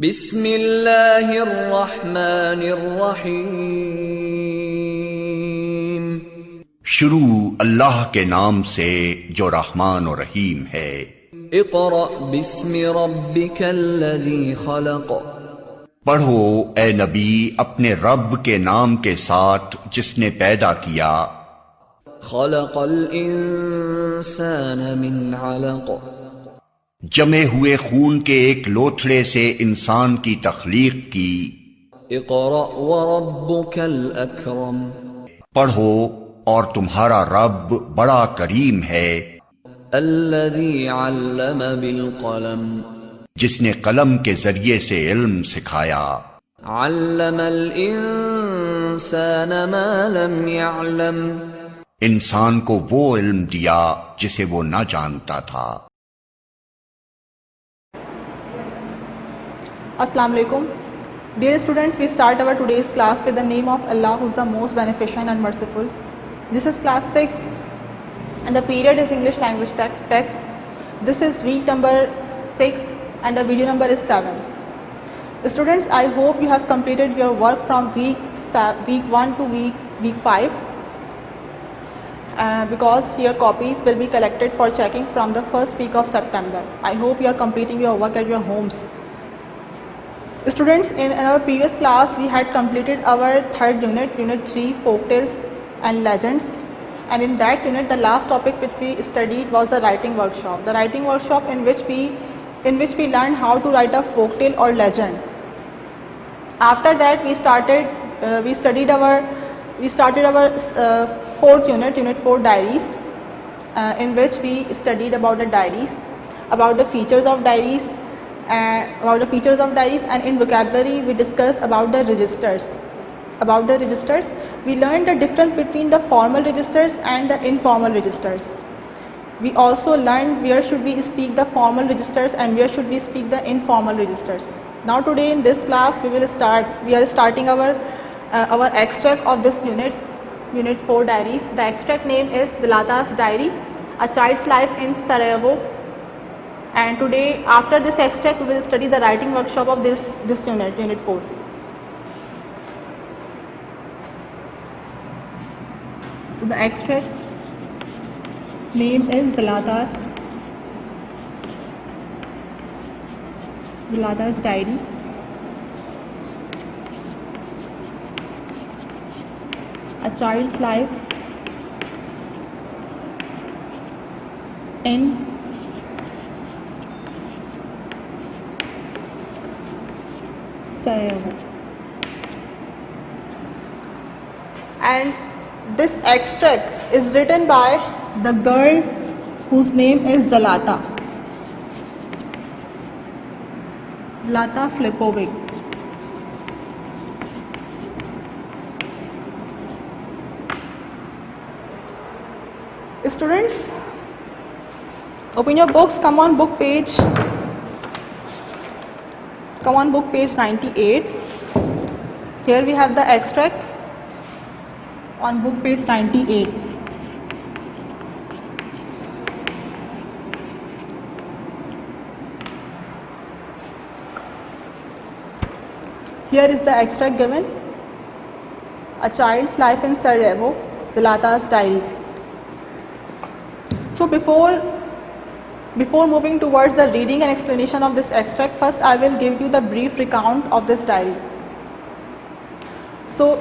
बिस्मिल्लाहिर्रहमानिर्रहीम। शुरू अल्लाह के नाम से जो रहमान और रहीम है। इक़रा बिस्मि रब्बिकल्लज़ी खलक़। पढ़ो ए नबी अपने रब के नाम के साथ जिसने पैदा किया। खलक़ल इंसान मिन अलक़। जमे हुए खून के एक लोथड़े से इंसान की तख्लीक की। इक़रा व रब्बुकल अकरम। पढ़ो और तुम्हारा रब बड़ा करीम है। अल्लज़ी अल्लम बिल क़लम। जिसने कलम के जरिए से इल्म सिखाया। अल्लमल इंसान मा लम यअलम। इंसान को वो इल्म दिया जिसे वो न जानता था। Assalamu alaikum. Dear students, we start our today's class with the name of Allah, who is the most beneficent and merciful. This is class 6 and the period is English language text. This is week number 6 and the video number is 7. Students, I hope you have completed your work from week 1 to week 5 because your copies will be collected for checking from the first week of September. I hope you are completing your work at your homes. Students, in our previous class we had completed our third unit, unit 3, folktales and legends, and in that unit the last topic which we studied was the writing workshop. The writing workshop in which we learned how to write a folktale or legend. After that we studied our fourth unit, unit 4, diaries, in which we studied about the diaries, about the features of diaries, and in vocabulary we discussed about the registers. We learned the difference between the formal registers and the informal registers. We also learned where should we speak the formal registers and where should we speak the informal registers. Now today in this class we are starting our extract of this unit, unit 4, diaries. The extract name is Zlata's Diary, a child's life in Sarajevo. And today, after this extract, we will study the writing workshop of this unit, unit 4. So the extract name is Zlata's Diary, a child's life in Sarajevo. And this extract is written by the girl whose name is Zlata Flipovic. Students, open your books, come on book page 98. Here we have the extract on book page 98. Here is the extract given: a child's life in Sarajevo, Zlata's diary. So before moving towards the reading and explanation of this extract, first I will give you the brief recount of this diary. So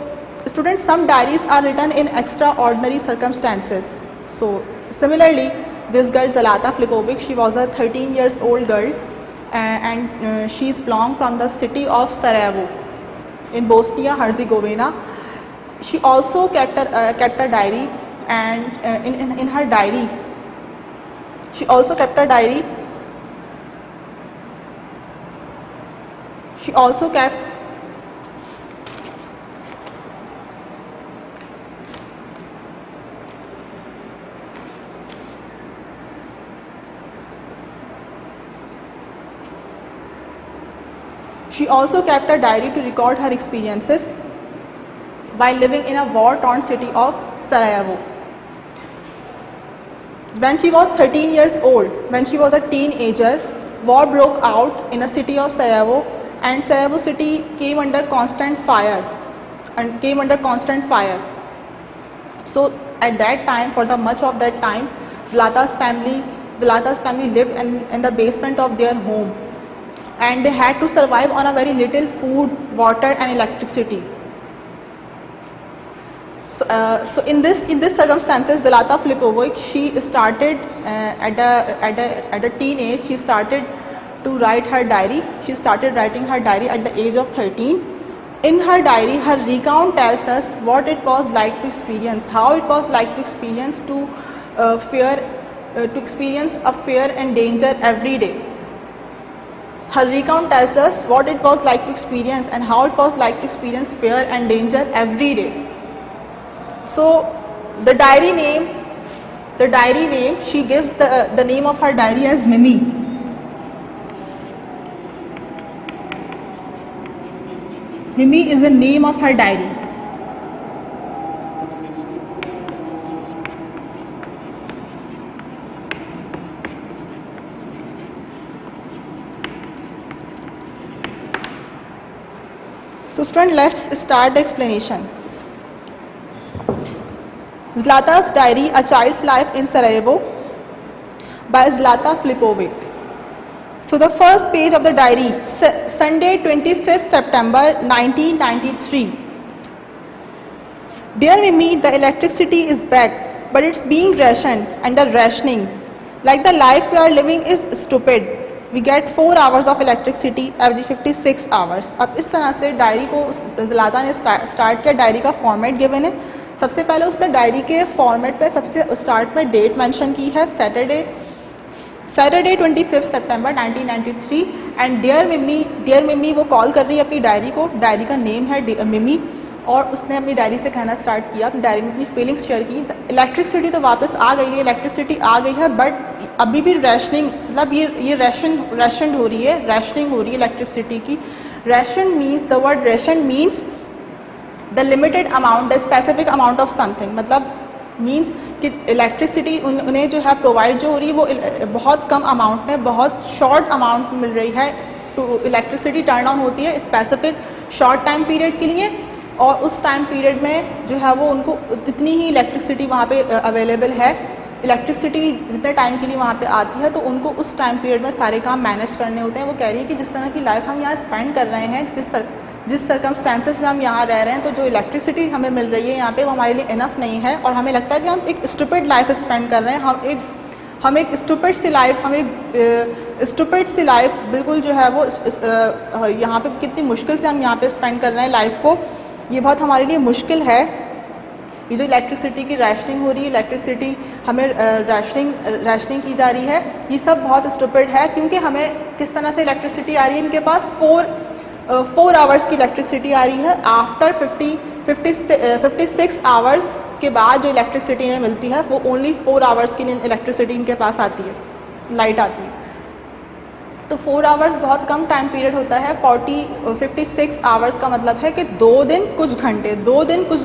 students, some diaries are written in extraordinary circumstances. So similarly, this girl Zlata Flipovic, she was a 13 years old girl and she is belong from the city of Sarajevo in Bosnia Herzegovina. She also kept a diary, and in her diary she also kept a diary. She also kept a diary to record her experiences while living in a war-torn city of Sarajevo. When she was 13 years old, when she was a teenager, war broke out in a city of Sarajevo and Sarajevo city came under constant fire. So at that time, for the much of that time, Zlata's family lived in the basement of their home, and they had to survive on a very little food, water, and electricity. So in this circumstances, Zlata Filipovic, she started at a teenage. She started to write her diary. She started writing her diary at the age of 13. In her diary, her recount tells us what it was like to experience, how it was like to experience experience a fear and danger every day. Her recount tells us what it was like to experience and how it was like to experience fear and danger every day. So the diary name, she gives the name of her diary as Mimi. Mimi is the name of her diary. So student, let's start the explanation. Zlata's diary, A Child's Life in Sarajevo by Zlata Filipovic. So the first page of the diary, Sunday 25th September 1993. Dear Mimi, the electricity is back, but it's being rationed under rationing. Like the life we are living is stupid. We get 4 hours of electricity every 56 hours. अब इस तरह से diary को ज़लाता ने start किया. Diary का format given है. सबसे पहले उसने डायरी के फॉर्मेट पे सबसे स्टार्ट में डेट मेंशन की है, सैटरडे 25 सितंबर 1993. एंड डियर मिमी वो कॉल कर रही है अपनी डायरी को. डायरी का नेम है मिमी, और उसने अपनी डायरी से कहना स्टार्ट किया, अपनी डायरी में अपनी फीलिंग्स शेयर की. इलेक्ट्रिसिटी तो वापस आ गई है, इलेक्ट्रिसिटी आ गई है, बट अभी भी रैशनिंग, मतलब ये रैशन हो रही है, रैशनिंग हो रही है इलेक्ट्रिसिटी की. Ration means, the word ration means the limited amount, the specific amount of something. मतलब मीन्स कि इलेक्ट्रिसिटी उन्हें जो है प्रोवाइड जो हो रही है वो बहुत कम अमाउंट में, बहुत शॉर्ट अमाउंट में मिल रही है. तो इलेक्ट्रिसिटी टर्न ऑन होती है स्पेसिफिक शॉर्ट टाइम पीरियड के लिए, और उस टाइम पीरियड में जो है वो उनको इतनी ही इलेक्ट्रिसिटी वहाँ पे अवेलेबल है. इलेक्ट्रिसिटी जितने टाइम के लिए वहाँ पे आती है, तो उनको उस टाइम पीरियड में सारे काम मैनेज करने होते हैं. वो कह रही है कि जिस तरह की लाइफ हम यहाँ स्पेंड कर रहे हैं, जिस सर्कमस्टेंसेस में हम यहाँ रह रहे हैं, तो जो इलेक्ट्रिसिटी हमें मिल रही है यहाँ पे वो हमारे लिए इनफ नहीं है, और हमें लगता है कि हम एक स्टूपिड लाइफ स्पेंड कर रहे हैं. हम एक स्टूपिड सी लाइफ बिल्कुल जो है वो यहाँ पे कितनी मुश्किल से हम यहाँ पे स्पेंड कर रहे हैं लाइफ को. ये बहुत हमारे लिए मुश्किल है. ये जो इलेक्ट्रिसिटी की रैशनिंग हो रही है, इलेक्ट्रिसिटी हमें रैशनिंग की जा रही है, ये सब बहुत स्टूपिड है. क्योंकि हमें किस तरह से इलेक्ट्रिसिटी आ रही है, इनके पास 4 आवर्स की इलेक्ट्रिसिटी आ रही है. आफ्टर 56 आवर्स के बाद जो इलेक्ट्रिसिटी इन्हें मिलती है, वो ओनली 4 आवर्स की इलेक्ट्रिसिटी इनके पास आती है, लाइट आती है. तो 4 आवर्स बहुत कम टाइम पीरियड होता है. 56 आवर्स का मतलब है कि 2 दिन कुछ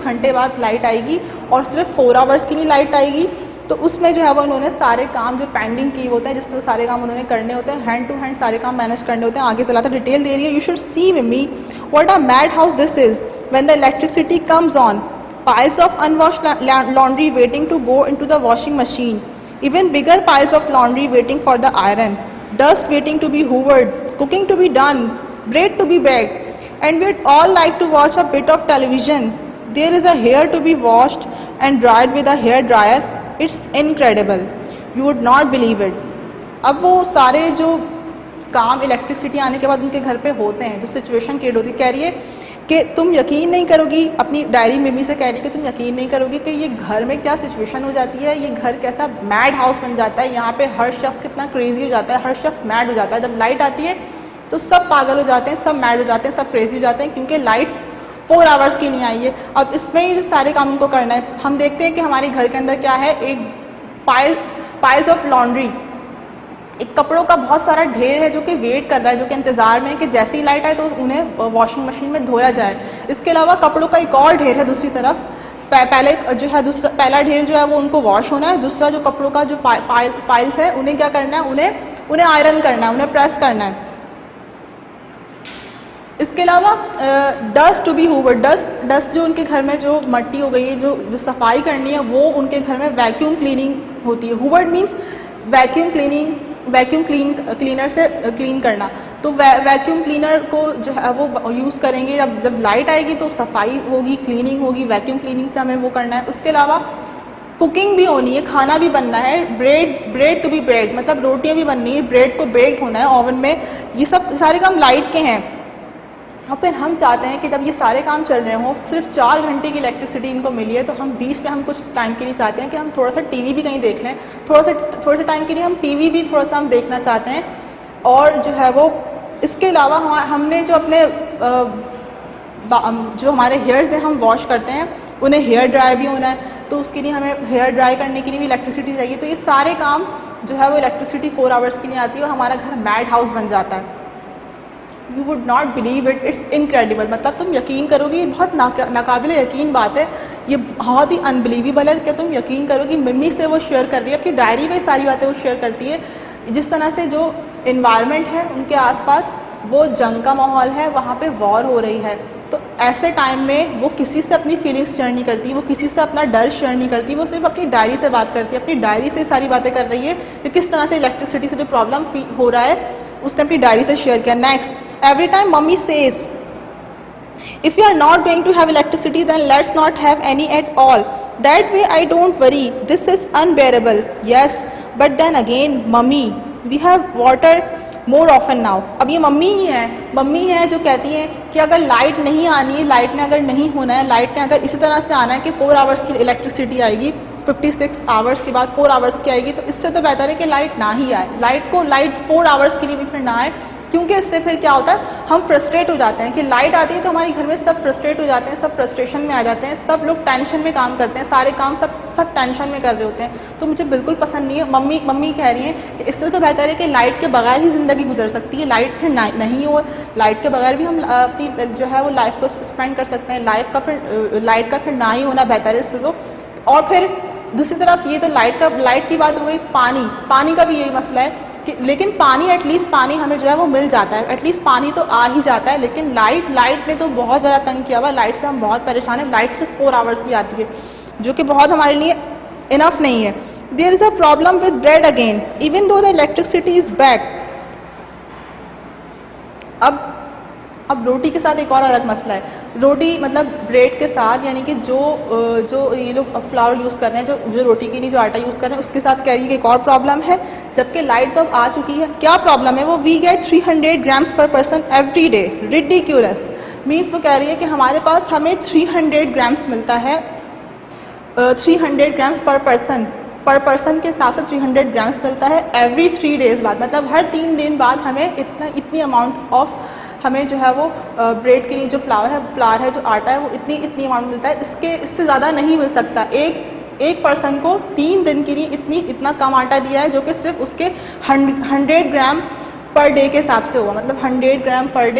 घंटे बाद लाइट आएगी, और सिर्फ 4 आवर्स की नहीं लाइट आएगी. तो उसमें जो है वो उन्होंने सारे काम जो पेंडिंग किए होते हैं, जिसमें सारे काम उन्होंने करने होते हैं, हैंड टू हैंड सारे काम मैनेज करने होते हैं. आगे चलाता डिटेल दे रही है. यू शुड सी मिमी what a mad house this is when the electricity comes on. Piles of unwashed laundry waiting to go into the washing machine. Even bigger piles of laundry waiting for the iron. Dust waiting to be hoovered. Cooking to be done. Bread to be baked. And we'd all like to watch a bit of television. There is a hair to be washed and dried with a hair dryer. It's incredible. You would not believe it. अब वो सारे जो काम electricity आने के बाद उनके घर पे होते हैं, जो सिचुएशन क्रिएट होती है, कह रही है कि तुम यकीन नहीं करोगी, अपनी डायरी मिमी से कह रही है कि तुम यकीन नहीं करोगी कि ये घर में क्या सिचुएशन हो जाती है. ये घर कैसा मैड हाउस बन जाता है. यहाँ पे हर शख्स कितना क्रेजी हो जाता है, हर शख्स मैड हो जाता है. जब लाइट आती है तो सब पागल हो जाते हैं, सब मैड हो जाते हैं, सब क्रेजी हो जाते हैं, क्योंकि लाइट 4 आवर्स की नहीं आई है. अब इसमें ये सारे काम उनको करना है. हम देखते हैं कि हमारे घर के अंदर क्या है, एक पाइल्स ऑफ लॉन्ड्री, एक कपड़ों का बहुत सारा ढेर है जो कि वेट कर रहा है, जो कि इंतज़ार में है कि जैसे ही लाइट आए तो उन्हें वॉशिंग मशीन में धोया जाए. इसके अलावा कपड़ों का एक और ढेर है दूसरी तरफ. पहले जो है पहला ढेर जो है वो उनको वॉश होना है. दूसरा जो कपड़ों का जो पाइल्स है, उन्हें क्या करना है, उन्हें आयरन करना है, उन्हें प्रेस करना है. इसके अलावा डस्ट टू बी हूवर्ड, डस्ट जो उनके घर में जो मट्टी हो गई है, जो सफाई करनी है, वो उनके घर में वैक्यूम क्लीनिंग होती है। हूवर्ड मीन्स वैक्यूम क्लीनर से क्लीन करना। तो वैक्यूम क्लीनर को जो है वो यूज़ करेंगे, जब लाइट आएगी तो सफाई होगी, क्लीनिंग होगी, वैक्यूम क्लीनिंग से हमें वो करना है। उसके अलावा कुकिंग भी होनी है, खाना भी बनना है, ब्रेड टू बी बेक्ड, मतलब रोटियां भी बननी है, ब्रेड को बेक होना है ओवन में। ये सब सारे काम लाइट के हैं। और फिर हम चाहते हैं कि जब ये सारे काम चल रहे हों, सिर्फ 4 घंटे की इलेक्ट्रिसिटी इनको मिली है, तो हम बीच में हम कुछ टाइम के लिए चाहते हैं कि हम थोड़ा सा टीवी भी कहीं देख लें, थोड़ा सा टाइम के लिए हम टीवी भी थोड़ा सा हम देखना चाहते हैं। और जो है वो इसके अलावा हमने जो अपने जो हमारे हेयर्स हैं हम वॉश करते हैं, उन्हें हेयर ड्राई भी होना है, तो उसके लिए हमें हेयर ड्राई करने के लिए भी इलेक्ट्रिसिटी चाहिए। तो ये सारे काम जो है वो इलेक्ट्रिसिटी 4 आवर्स के लिए आती है और हमारा घर मैड हाउस बन जाता है। You would not believe it, it's incredible, मतलब तुम यकीन करोगे, ये बहुत नाकाबिल यकीन बात है, ये बहुत ही अनबिलीवेबल है कि तुम यकीन करोगे। मम्मी से वो शेयर कर रही है, अपनी डायरी में सारी बातें वो शेयर करती है, जिस तरह से जो इन्वायरमेंट है उनके आसपास वो जंग का माहौल है, वहाँ पे वॉर हो रही है। तो ऐसे टाइम में वो किसी से अपनी फीलिंग्स शेयर नहीं करती, वो किसी से अपना डर शेयर नहीं करती, वो सिर्फ अपनी डायरी से बात करती है, अपनी डायरी से सारी बातें कर रही है कि किस तरह से इलेक्ट्रिसिटी से जो प्रॉब्लम हो रहा है उसने अपनी डायरी से शेयर किया। Next, every time mummy says if you are not going to have electricity then let's not have any at all, that way I don't worry, this is unbearable, yes but then again mummy we have water more often now। अब ये mummy है जो कहती हैं कि अगर light नहीं आनी है, लाइट ने अगर नहीं होना है, लाइट ने अगर इसी तरह से आना है कि 4 आवर्स की इलेक्ट्रिसिटी आएगी, 56 आवर्स के बाद 4 आवर्स की आएगी, तो इससे तो बेहतर है कि लाइट ना ही आए, लाइट 4 आवर्स के लिए भी फिर ना आए, क्योंकि इससे फिर क्या होता है, हम फ्रस्ट्रेट हो जाते हैं कि लाइट आती है तो हमारे घर में सब फ्रस्ट्रेट हो जाते हैं, सब फ्रस्ट्रेशन में आ जाते हैं, सब लोग टेंशन में काम करते हैं, सारे काम सब टेंशन में कर रहे होते हैं। तो मुझे बिल्कुल पसंद नहीं है। मम्मी कह रही हैं कि इससे तो बेहतर है कि लाइट के बगैर ही ज़िंदगी गुजर सकती है, लाइट फिर नहीं हो, लाइट के बगैर भी हम अपनी जो है वो लाइफ को स्पेंड कर सकते हैं, लाइट का फिर ना ही होना बेहतर है इससे तो। और फिर दूसरी तरफ ये तो लाइट की बात हो गई। पानी का भी यही मसला है कि लेकिन पानी एटलीस्ट पानी हमें जो है वो मिल जाता है, एटलीस्ट पानी तो आ ही जाता है, लेकिन लाइट ने तो बहुत ज़्यादा तंग किया हुआ, लाइट से हम बहुत परेशान हैं। लाइट सिर्फ 4 आवर्स की आती है जो कि बहुत हमारे लिए इनफ नहीं है। There is a problem with bread again even though the electricity is back. अब रोटी के साथ एक और अलग मसला है। रोटी मतलब ब्रेड के साथ, यानी कि जो ये लोग फ्लावर यूज़ कर रहे हैं, जो रोटी के लिए जो आटा यूज़ कर रहे हैं, उसके साथ कह रही है कि एक और प्रॉब्लम है, जबकि लाइट तो अब आ चुकी है। क्या प्रॉब्लम है वो? वी गेट 300 ग्राम्स पर person every day, ridiculous. Means वो कह रही है कि हमारे पास हमें 300 ग्राम्स मिलता है, 300 ग्राम्स पर पर्सन के हिसाब से 300 ग्राम्स मिलता है एवरी 3 डेज़ बाद, मतलब हर 3 दिन बाद हमें इतनी अमाउंट ऑफ हमें जो है वो ब्रेड के लिए जो फ्लावर है जो आटा है वो इतनी अमाउंट मिलता है। इससे ज़्यादा नहीं मिल सकता। एक पर्सन को 3 दिन के लिए इतना कम आटा दिया है, जो कि सिर्फ उसके 100 ग्राम पर डे के हिसाब से होगा, मतलब 100 ग्राम पर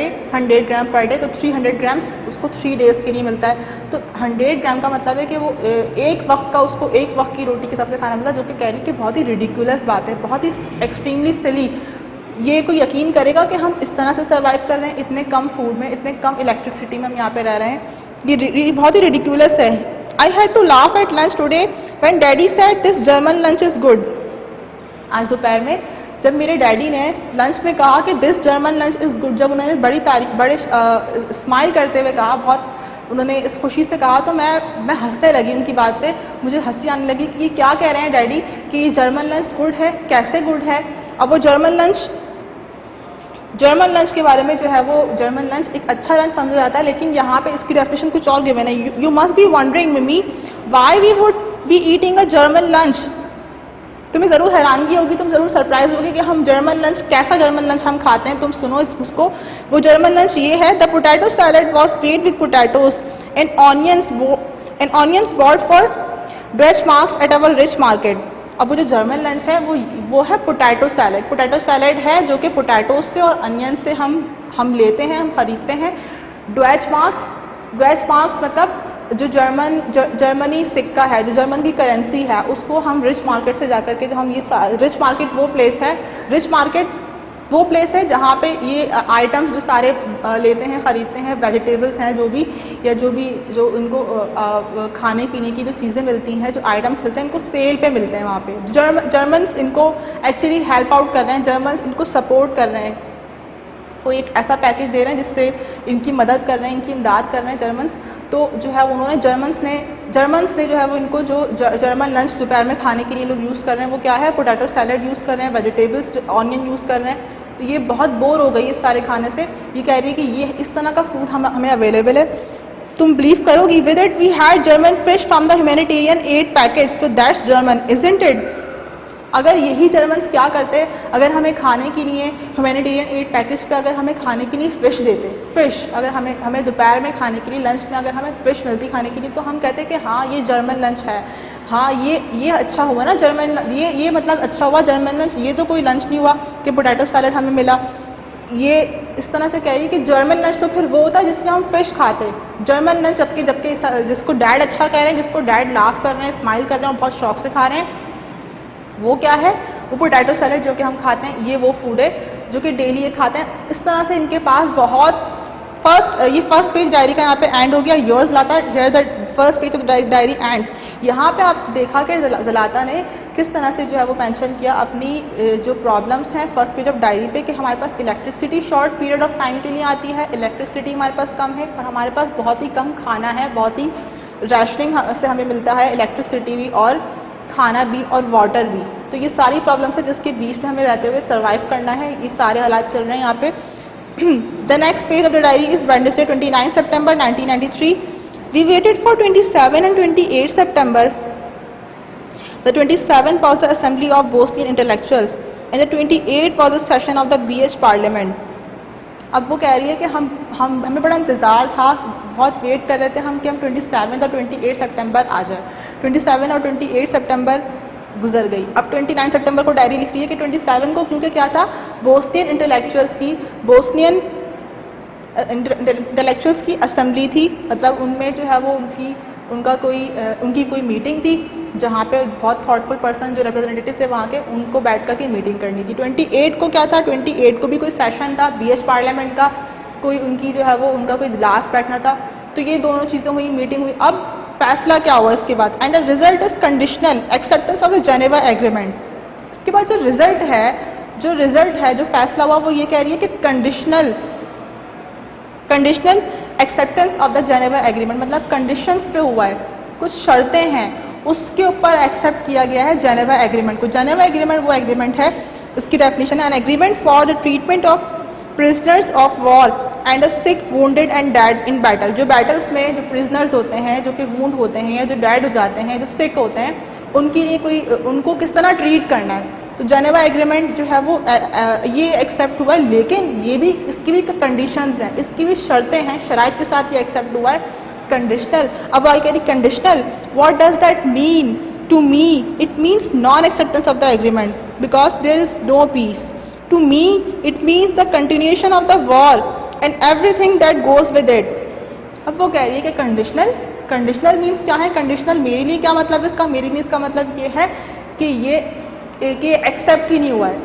डे, तो 300 ग्राम्स उसको 3 डेज़ के लिए मिलता है। तो 100 ग्राम का मतलब है कि वो एक वक्त की रोटी के हिसाब से खाना मिलता है, जो कि कह रही है कि बहुत ही रिडिकुलस बात है, बहुत ही एक्सट्रीमली सिली। ये कोई यकीन करेगा कि हम इस तरह से सर्वाइव कर रहे हैं, इतने कम फूड में, इतने कम इलेक्ट्रिसिटी में हम यहाँ पे रह रहे हैं? ये बहुत ही रिडिकुलस है। I had to laugh at lunch today when daddy said this German lunch is good. आज दोपहर में जब मेरे डैडी ने लंच में कहा कि this German lunch is good, जब उन्होंने बड़े स्माइल करते हुए कहा, बहुत उन्होंने इस खुशी से कहा, तो मैं हंसने लगी उनकी बात पे। मुझे हंसी आने लगी कि ये क्या कह रहे हैं डैडी कि जर्मन लंच गुड है, कैसे गुड है? अब वो जर्मन लंच के बारे में जो है वो जर्मन लंच एक अच्छा लंच समझा जाता है, लेकिन यहाँ पे इसकी डेफिनेशन कुछ और गिवन है। You must be wondering mummy why we would be eating a German lunch. तुम्हें ज़रूर हैरानगी होगी, तुम ज़रूर सरप्राइज होगी कि हम जर्मन लंच, कैसा जर्मन लंच हम खाते हैं। तुम सुनो उसको। वो जर्मन लंच ये है, the potato salad was made with potatoes and onions bought for Dutch marks at our rich market. अब वो जो जर्मन लंच है वो है पोटैटो सैलड है, जो कि पोटैटोज से और अनियन से हम लेते हैं, हम ख़रीदते हैं। डच मार्क्स मतलब जो जर्मनी सिक्का है, जो जर्मन की करेंसी है, उसको हम रिच मार्केट से जाकर के जो हम ये रिच मार्केट वो प्लेस है, रिच मार्केट वो प्लेस है जहाँ पे ये आइटम्स जो सारे लेते हैं, ख़रीदते हैं, वेजिटेबल्स हैं जो भी, या जो उनको खाने पीने की जो चीज़ें मिलती हैं, जो आइटम्स मिलते हैं, इनको सेल पे मिलते हैं वहाँ पे। जर्मन्स इनको एक्चुअली हेल्प आउट कर रहे हैं, जर्मन्स इनको सपोर्ट कर रहे हैं, कोई एक ऐसा पैकेज दे रहे हैं जिससे इनकी मदद कर रहे हैं, इनकी इमदाद कर रहे हैं जर्मन्स। तो जो है उन्होंने जर्मन्स ने जो है वो इनको जो जर्मन लंच दोपहर में खाने के लिए लोग यूज़ कर रहे हैं वो क्या है, पोटैटो सैलड यूज़ कर रहे हैं, वेजिटेबल्स ऑनियन यूज़ कर रहे हैं। तो ये बहुत बोर हो गई इस सारे खाने से, ये कह रही है कि ये इस तरह का फूड हमें अवेलेबल है। तुम बिलीव करोगी, with it we had German fish from the humanitarian aid package, so that's German isn't it. अगर यही जर्मन्स क्या करते, अगर हमें खाने के लिए ह्यूमैनिटेरियन एड पैकेज पे अगर हमें खाने के लिए फ़िश देते, फ़िश अगर हमें दोपहर में खाने के लिए लंच में अगर हमें फ़िश मिलती खाने के लिए, तो हम कहते कि हाँ ये जर्मन लंच है, हाँ ये अच्छा हुआ ना जर्मन, ये मतलब अच्छा हुआ जर्मन लंच, ये तो कोई लंच नहीं हुआ कि पोटैटो सैलड हमें मिला। ये इस तरह से कह रही है कि जर्मन लंच तो फिर वो होता है जिसमें हम फ़िश खाते, जर्मन लंच जबकि जिसको डैड अच्छा कह रहे हैं, जिसको डैड लाफ कर रहे हैं, स्माइल कर रहे हैं और बहुत शौक से खा रहे हैं, वो क्या है, वो पोटैटो सैलड जो कि हम खाते हैं, ये वो फूड है जो कि डेली ये खाते हैं। इस तरह से इनके पास बहुत ये फर्स्ट पेज डायरी का यहाँ पे एंड हो गया, yours Zlata here the first page of diary ends. यहाँ पे आप देखा कि ज़लाता ने किस तरह से जो है वो मेंशन किया अपनी जो प्रॉब्लम्स हैं फर्स्ट पेज ऑफ डायरी पे, कि हमारे पास electricity short period of time के लिए आती है, इलेक्ट्रिसिटी हमारे पास कम है और हमारे पास बहुत ही कम खाना है, बहुत ही राशनिंग से हमें मिलता है, इलेक्ट्रिसिटी भी और खाना भी और वाटर भी। तो ये सारी प्रॉब्लम्स है जिसके बीच में हमें रहते हुए सर्वाइव करना है, ये सारे हालात चल रहे हैं यहाँ पे। The next page of the diary is Wednesday 29 September 1993. We waited for 27 and 28 September. The 27th was the assembly of Bosnian intellectuals and the 28th was the session of the BH Parliament. अब वो कह रही है कि हमें बड़ा इंतज़ार था, बहुत वेट कर रहे थे हम कि हम 27 और 28 सितंबर आ जाए। 27 और 28 सितंबर गुजर गई। अब 29 सितंबर को डायरी लिख रही है कि 27 को, क्योंकि क्या था, बोस्नियन इंटेलेक्चुअल्स की असेंबली थी, मतलब उनमें जो है वो उनकी कोई मीटिंग थी जहाँ पे बहुत थॉटफुल पर्सन जो रिप्रेजेंटेटिव थे वहाँ के, उनको बैठ कर के मीटिंग करनी थी। 28 को क्या था, 28 को भी कोई सेशन था BH पार्लियामेंट का, कोई उनकी जो है वो उनका कोई इजलास बैठना था। तो ये दोनों चीज़ें हुई, मीटिंग हुई। अब फैसला क्या हुआ इसके बाद, and the result is conditional acceptance of the Geneva agreement. इसके बाद जो रिजल्ट है जो फैसला हुआ वो ये कह रही है कि conditional acceptance of the Geneva agreement, मतलब कंडीशंस पे हुआ है, कुछ शर्तें हैं उसके ऊपर एक्सेप्ट किया गया है जेनेवा एग्रीमेंट को। जेनेवा एग्रीमेंट वो एग्रीमेंट है, इसकी डेफिनेशन है, an agreement for the treatment of prisoners of war and the sick wounded and dead in battle. जो बैटल्स में जो प्रिजनर्स होते हैं, जो कि वुंड होते हैं या जो डेड हो जाते हैं, जो सिक होते हैं, उनके लिए उनको किस तरह ट्रीट करना है। तो जेनेवा एग्रीमेंट जो है वो ये एक्सेप्ट हुआ है, लेकिन ये भी इसकी भी कंडीशंस हैं, इसकी भी शर्तें हैं, शराइत के साथ ये एक्सेप्ट हुआ है। कंडीशनल, अब आई कह रही conditional, what does that mean to me? It means non acceptance of the agreement because there is no peace. To me, it means the continuation of the war and everything that goes with it. अब वो कह रही है कि conditional means क्या है, conditional मेरे लिए क्या मतलब है इसका, मेरे लिए इसका मतलब ये है कि ये एक्सेप्ट ही नहीं हुआ है,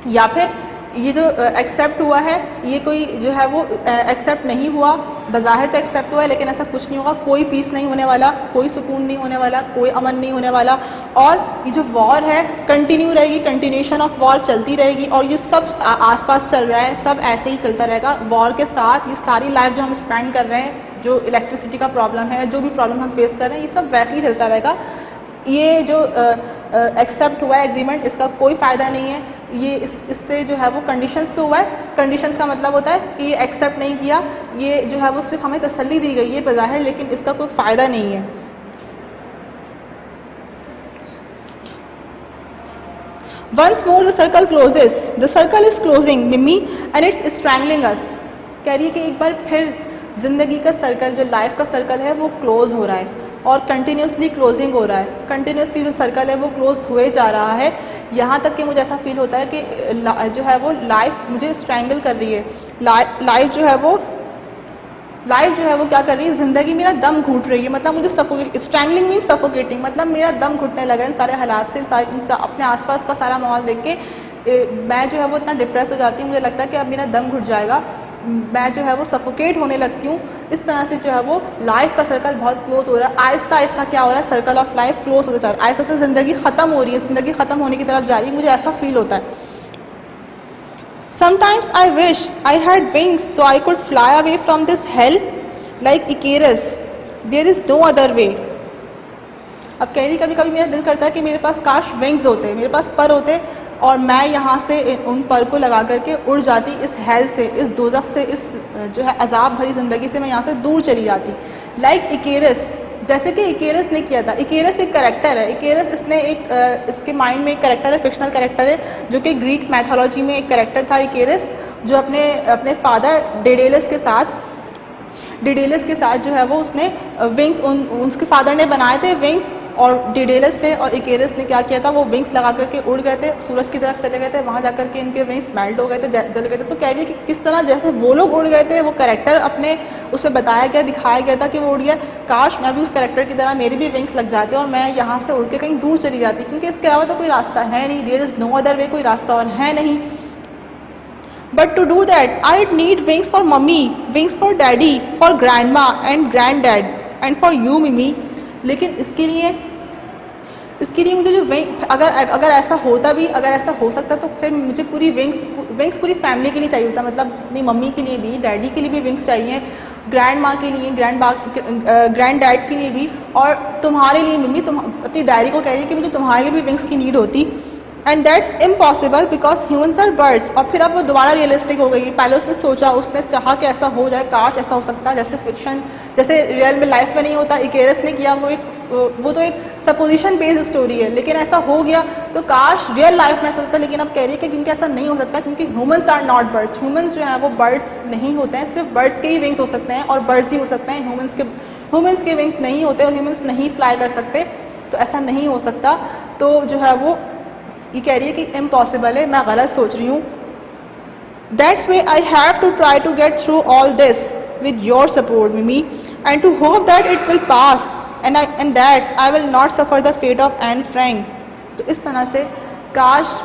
या फिर ये जो एक्सेप्ट हुआ है ये कोई जो है वो एक्सेप्ट नहीं हुआ, बज़ाहिर तो एक्सेप्ट हुआ है लेकिन ऐसा कुछ नहीं होगा, कोई पीस नहीं होने वाला, कोई सुकून नहीं होने वाला, कोई अमन नहीं होने वाला, और ये जो वॉर है कंटिन्यू रहेगी, कंटिन्यूशन ऑफ वॉर चलती रहेगी, और ये सब आसपास चल रहा है, सब ऐसे ही चलता रहेगा। वॉर के साथ ये सारी लाइफ जो हम स्पेंड कर रहे हैं, जो इलेक्ट्रिसिटी का प्रॉब्लम है, जो भी प्रॉब्लम हम फेस कर रहे हैं, ये सब वैसे ही चलता रहेगा। ये जो एक्सेप्ट हुआ है एग्रीमेंट, इसका कोई फ़ायदा नहीं है, ये इससे जो है वो कंडीशंस पे हुआ है। कंडीशंस का मतलब होता है कि ये एक्सेप्ट नहीं किया, ये जो है वो सिर्फ हमें तसल्ली दी गई है बज़ाहिर, लेकिन इसका कोई फ़ायदा नहीं है। Once more the circle closes, the circle is closing Mimmy and it's strangling us. कह रही है कि एक बार फिर ज़िंदगी का सर्कल, जो लाइफ का सर्कल है वो क्लोज़ हो रहा है और कंटिन्यूसली क्लोजिंग हो रहा है। कंटिन्यूसली जो सर्कल है वो क्लोज हुए जा रहा है, यहाँ तक कि मुझे ऐसा फील होता है कि जो है वो लाइफ मुझे स्ट्रैंगल कर रही है। लाइफ जो है वो क्या कर रही है, ज़िंदगी मेरा दम घुट रही है, मतलब मुझे स्ट्रैंगलिंग मीन सफोकेटिंग, मतलब मेरा दम घुटने लगा इन सारे हालात से, अपने आसपास का सारा माहौल देख के मैं जो है वो इतना डिप्रेस हो जाती हूँ, मुझे लगता है कि अब मेरा दम घुट जाएगा, मैं जो है वो सफोकेट होने लगती हूँ। इस तरह से जो है वो लाइफ का सर्कल बहुत क्लोज हो रहा है। आहिस्ता आहिस्ता क्या हो रहा है, सर्कल ऑफ लाइफ क्लोज होता जा रहा है, आहिस्ता आहिस्ता ज़िंदगी ख़त्म हो रही है, ज़िंदगी ख़त्म होने की तरफ जा रही है, मुझे ऐसा फील होता है। Sometimes I wish I had wings so I could fly away from this hell like Icarus. There is no other way. अब कह रही कभी कभी मेरा दिल करता है कि मेरे पास काश विंग्स होते, मेरे पास पर होते और मैं यहाँ से उन पर को लगा करके उड़ जाती, इस हेल से, इस दोज़ख से, इस जो है अजाब भरी ज़िंदगी से मैं यहाँ से दूर चली जाती। लाइक इकेरस, जैसे कि इकेरस ने किया था। इकेरस एक कैरेक्टर है, इकेरस इसने एक इसके माइंड में एक कैरेक्टर है, फिक्शनल कैरेक्टर है, जो कि ग्रीक मैथोलॉजी में एक कैरेक्टर था इकेरस, जो अपने फादर डेडेलस के साथ जो है वो उसने विंग्स उसके फादर ने बनाए थे विंग्स, और डेडेलस ने और इकेरस ने क्या किया था, वो विंग्स लगा करके उड़ गए थे, सूरज की तरफ चले गए थे, वहाँ जाकर के इनके विंग्स मेल्ट हो गए थे, जल गए थे। तो कह रही है कि किस तरह जैसे वो लोग उड़ गए थे, वो कैरेक्टर अपने उसमें बताया गया, दिखाया गया था कि वो उड़ गया, काश मैं भी उस कैरेक्टर की तरह मेरे भी विंग्स लग जाते और मैं यहाँ से उड़ के कहीं दूर चली जाती, क्योंकि इसके अलावा तो कोई रास्ता है नहीं, there is no other way, कोई रास्ता और है नहीं। But to do that, I'd need wings for mummy, wings for daddy, for grandma and granddad, and for you, Mimi. लेकिन इसके लिए मुझे जो अगर ऐसा होता भी, अगर ऐसा हो सकता तो फिर मुझे पूरी विंग्स पूरी फैमिली के लिए चाहिए होता, मतलब अपनी मम्मी के लिए भी, डैडी के लिए भी विंग्स चाहिए, ग्रैंड माँ के लिए, ग्रैंड डैड के लिए भी, और तुम्हारे लिए मम्मी, तुम अपनी डायरी को कह रही है कि मुझे तुम्हारे लिए भी विंग्स की नीड होती। And that's impossible because humans are birds. और फिर अब वो दोबारा रियलिस्टिक हो गई। पहले उसने सोचा, उसने चाहा कि ऐसा हो जाए, काश ऐसा हो सकता है, जैसे फिक्शन, जैसे रियल में लाइफ में नहीं होता। इकेरस ने किया, वो तो एक सपोजिशन बेस्ड स्टोरी है, लेकिन ऐसा हो गया तो काश रियल लाइफ में ऐसा होता। लेकिन अब कह रही है कि क्योंकि ऐसा नहीं हो सकता, क्योंकि humans are not birds. Humans जो हैं वो बर्ड्स नहीं होते हैं, सिर्फ बर्ड्स के ही विंग्स हो सकते हैं और बर्ड्स ही उड़ सकते हैं। ह्यूमन्स के विंग्स नहीं होते और ह्यूमन्स नहीं फ्लाई कर सकते, तो ऐसा नहीं हो सकता। तो जो है वो ये कह रही है कि इम्पॉसिबल है, मैं गलत सोच रही हूँ। That's way I have to try to get through all this with your support Mimmy, and to hope that it will pass and that I will not suffer the fate of Anne Frank. तो इस तरह से काश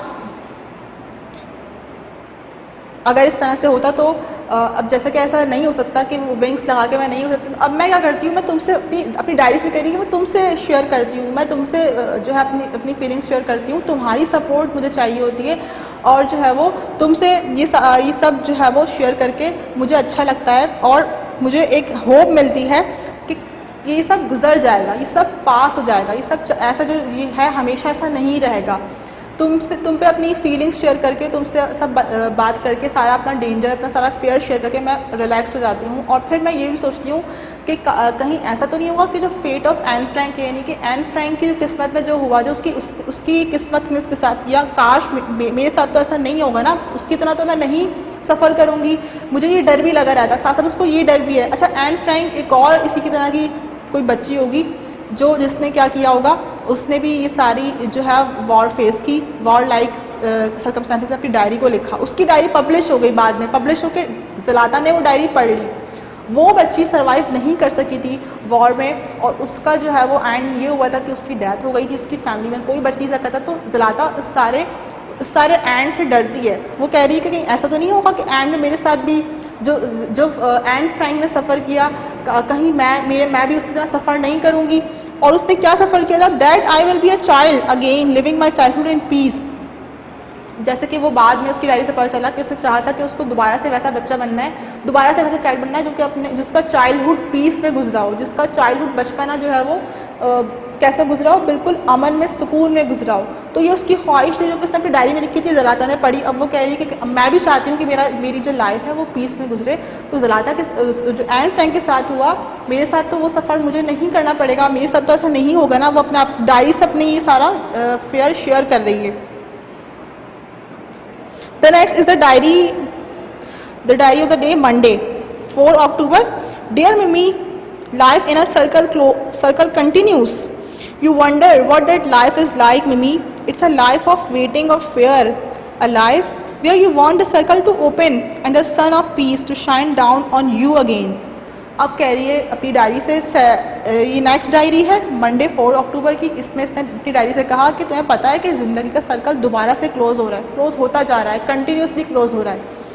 अगर इस तरह से होता तो अब जैसे कि ऐसा नहीं हो सकता कि वो विंग्स लगा के मैं नहीं हो सकती, तो अब मैं क्या करती हूँ, मैं तुमसे अपनी डायरी से कह रही हूँ, मैं तुमसे शेयर करती हूँ, मैं तुमसे जो है अपनी फीलिंग्स शेयर करती हूँ। तुम्हारी सपोर्ट मुझे चाहिए होती है और जो है वो तुमसे ये सब जो है वो शेयर करके मुझे अच्छा लगता है और मुझे एक होप मिलती है कि ये सब गुजर जाएगा, ये सब पास हो जाएगा, ये सब ऐसा जो ये है हमेशा ऐसा नहीं रहेगा। तुम पे अपनी फीलिंग्स शेयर करके, तुमसे सब बात करके, सारा अपना डेंजर, अपना सारा फेयर शेयर करके मैं रिलैक्स हो जाती हूँ। और फिर मैं ये भी सोचती हूँ कि कहीं ऐसा तो नहीं होगा कि जो फेट ऑफ एन फ्रैंक, यानी कि एन फ्रैंक की जो किस्मत में जो हुआ, जो उसकी किस्मत में उसके साथ, या काश मेरे साथ तो ऐसा नहीं होगा ना, उसकी तरह तो मैं नहीं सफ़र करूँगी। मुझे ये डर भी लगा रहता है, साथ साथ उसको ये डर भी है। अच्छा, एन फ्रैंक एक और इसी की तरह की कोई बच्ची होगी जिसने क्या किया होगा, उसने भी ये सारी जो है वॉर फेस की, वॉर लाइक सर्कमस्टेंसेस में अपनी डायरी को लिखा। उसकी डायरी पब्लिश हो गई, बाद में पब्लिश होकर ज़लाता ने वो डायरी पढ़ ली। वो बच्ची सर्वाइव नहीं कर सकी थी वॉर में और उसका जो है वो एंड ये हुआ था कि उसकी डेथ हो गई थी। उसकी फैमिली में कोई बच नहीं सकता था। तो ज़लाता इस सारे एंड से डरती है। वो कह रही है कि कहीं ऐसा तो नहीं होगा कि एंड में मेरे साथ भी जो एन फ्रैंक ने सफ़र किया, कहीं मैं भी उसकी तरह सफ़र नहीं करूँगी। और उसने क्या सफ़र किया था, that I will be a child again living my childhood in peace. जैसे कि वो बाद में उसकी डायरी से पता चला कि उसने चाहा था कि उसको दोबारा से वैसा बच्चा बनना है, दोबारा से वैसा चाइल्ड बनना है जो कि जिसका चाइल्डहुड पीस में गुजरा हो, जिसका चाइल्डहुड बचपना जो है वो कैसे गुजरा हो, बिल्कुल अमन में, सुकून में गुजरा हो। तो ये उसकी ख्वाहिश थी जो कि उसने अपनी डायरी में लिखी थी, ज़लाता ने पढ़ी। अब वो कह रही है कि मैं भी चाहती हूँ कि मेरी जो लाइफ है वो पीस में गुजरे। तो ज़लाता के जो एन फ्रैंक के साथ हुआ, मेरे साथ तो वो सफ़र मुझे नहीं करना पड़ेगा, मेरे साथ तो ऐसा नहीं होगा ना। वो अपने डायरी से अपनी ये सारा फेयर शेयर कर रही है। The next is the diary of the day, Monday, 4 October. Dear Mimi, life in a circle continues. You wonder what that life is like, Mimi. It's a life of waiting, of fear, a life where you want the circle to open and the sun of peace to shine down on you again. अब कह रही है अपनी diary से ये next diary है Monday 4 अक्टूबर की। इसमें इसने अपनी डायरी से कहा कि तुम्हें पता है कि ज़िंदगी का सर्कल दोबारा से क्लोज़ हो रहा है, क्लोज़ होता जा रहा है, कंटिन्यूसली क्लोज़ हो रहा है।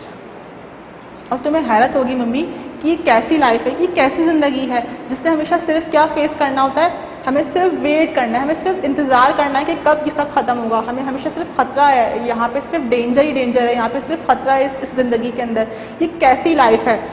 और तुम्हें हैरत होगी मम्मी कि ये कैसी लाइफ है, कि कैसी ज़िंदगी है जिसने हमेशा सिर्फ क्या फेस करना होता है, हमें सिर्फ वेट करना है, हमें सिर्फ इंतज़ार करना है कि कब ये सब ख़त्म होगा। हमें हमेशा सिर्फ ख़तरा है, यहाँ पे सिर्फ डेंजर ही डेंजर है, यहाँ पे सिर्फ ख़तरा है इस ज़िंदगी के अंदर। ये कैसी लाइफ है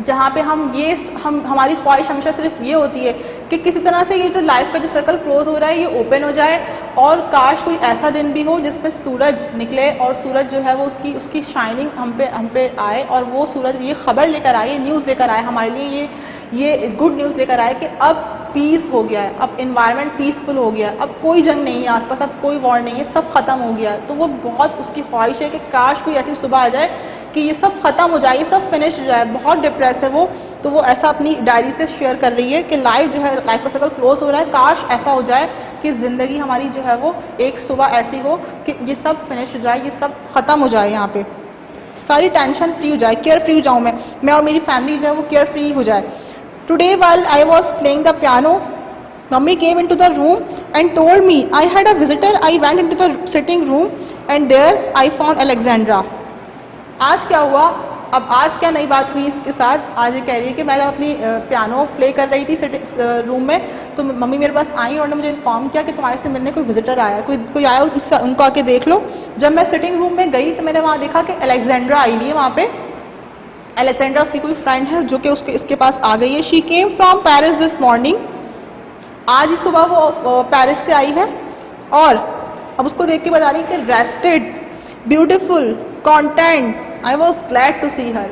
जहाँ पे हमारी ख्वाहिश हमेशा सिर्फ ये होती है कि किसी तरह से ये जो लाइफ का जो सर्कल क्लोज हो रहा है ये ओपन हो जाए, और काश कोई ऐसा दिन भी हो जिसमें सूरज निकले और सूरज जो है वो उसकी शाइनिंग हम पे आए, और वो सूरज ये ख़बर लेकर आए, ये न्यूज़ लेकर आए हमारे लिए, ये गुड न्यूज़ लेकर आए कि अब पीस हो गया है, अब इन्वायरमेंट पीसफुल हो गया है, अब कोई जंग नहीं है आसपास, अब कोई वॉर नहीं है, सब ख़त्म हो गया है। तो वो बहुत उसकी ख्वाहिश है कि काश कोई ऐसी सुबह आ जाए कि ये सब ख़त्म हो जाए, ये सब फिनिश हो जाए। बहुत डिप्रेस है वो, तो वो ऐसा अपनी डायरी से शेयर कर रही है कि लाइफ जो है, लाइफ का सर्कल क्लोज हो रहा है, काश ऐसा हो जाए कि ज़िंदगी हमारी जो है वो एक सुबह ऐसी हो कि ये सब फिनिश हो जाए, ये सब ख़त्म हो जाए, यहाँ पे सारी टेंशन फ्री हो जाए, केयर फ्री हो जाऊँ मैं और मेरी फैमिली जो है वो केयर फ्री हो जाए। Today while I was playing the piano, Mummy came into the room and told me I had a visitor. I went into the sitting room and there I found Alexandra. आज क्या हुआ, अब आज क्या नई बात हुई इसके साथ। आज ये कह रही है कि मैं जब अपनी पियानो प्ले कर रही थी रूम में, तो मम्मी मेरे पास आई और उन्होंने मुझे इन्फॉर्म किया कि तुम्हारे से मिलने कोई विजिटर आया, कोई आया, उनको आके देख लो। जब मैं सिटिंग रूम में गई तो मैंने वहाँ देखा कि अलेक्जेंड्रा आई हुई है वहाँ पे। अलेक्जेंड्रा उसकी कोई फ्रेंड है जो कि उसके पास आ गई है। She came from Paris this morning, आज ही सुबह वो पेरिस से आई है, और अब उसको देख के बता रही कि rested, beautiful, content, I was glad to see her.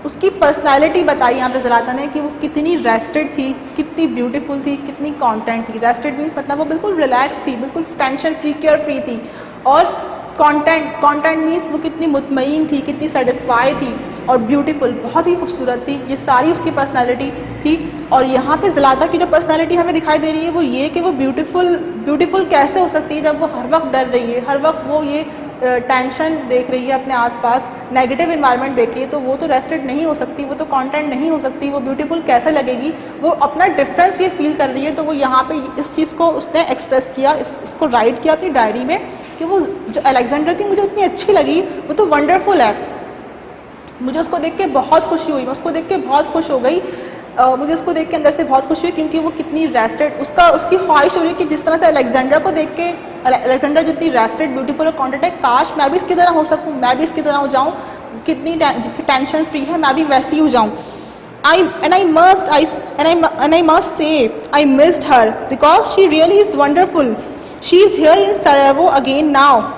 उसकी पर्सनैलिटी बताई यहाँ पे ज़लाता ने कि वो कितनी रेस्टेड थी, कितनी ब्यूटीफुल थी, कितनी कॉन्टेंट थी। रेस्टेड मीन्स मतलब वो बिल्कुल रिलैक्स थी, बिल्कुल टेंशन फ्री, केयर फ्री थी। और कॉन्टेंट मीन्स वो कितनी मुतमईन थी, कितनी सेटिस्फाई थी, और ब्यूटीफुल, बहुत ही खूबसूरत थी। ये सारी उसकी पर्सनैलिटी थी। और यहाँ पे ज़लाता की जो पर्सनैलिटी हमें दिखाई दे रही है वो ये कि वो ब्यूटीफुल कैसे हो सकती है जब वो हर वक्त डर रही है, हर वक्त वो ये टेंशन देख रही है अपने आसपास, नेगेटिव इन्वायरमेंट देख रही है, तो वो तो रेस्टेड नहीं हो सकती, वो तो कॉन्टेंट नहीं हो सकती, वो ब्यूटीफुल कैसे लगेगी। वो अपना डिफरेंस ये फील कर रही है। तो वो यहाँ पे इस चीज़ को उसने एक्सप्रेस किया, इसको राइट किया अपनी डायरी में कि वो जो अलेक्जेंडर थी मुझे इतनी अच्छी लगी, वो तो वंडरफुल है। मुझे उसको देख के बहुत खुशी हुई, मैं उसको देख के बहुत खुश हो गई। मुझे उसको देख के अंदर से बहुत खुशी हुई क्योंकि वो कितनी रेस्टेड, उसकी ख्वाहिश हो रही है कि जिस तरह से अलेक्जेंडर को देख के, अलेक्जेंडर जितनी रेस्टेड, ब्यूटीफुल और कॉन्टेंट है, काश मैं भी इसकी तरह हो सकूँ, मैं भी इसकी तरह हो जाऊँ, कितनी टेंशन फ्री है, मैं भी वैसी हो जाऊँ। I must say I missed her because she really is wonderful. She is here in Sarajevo again now,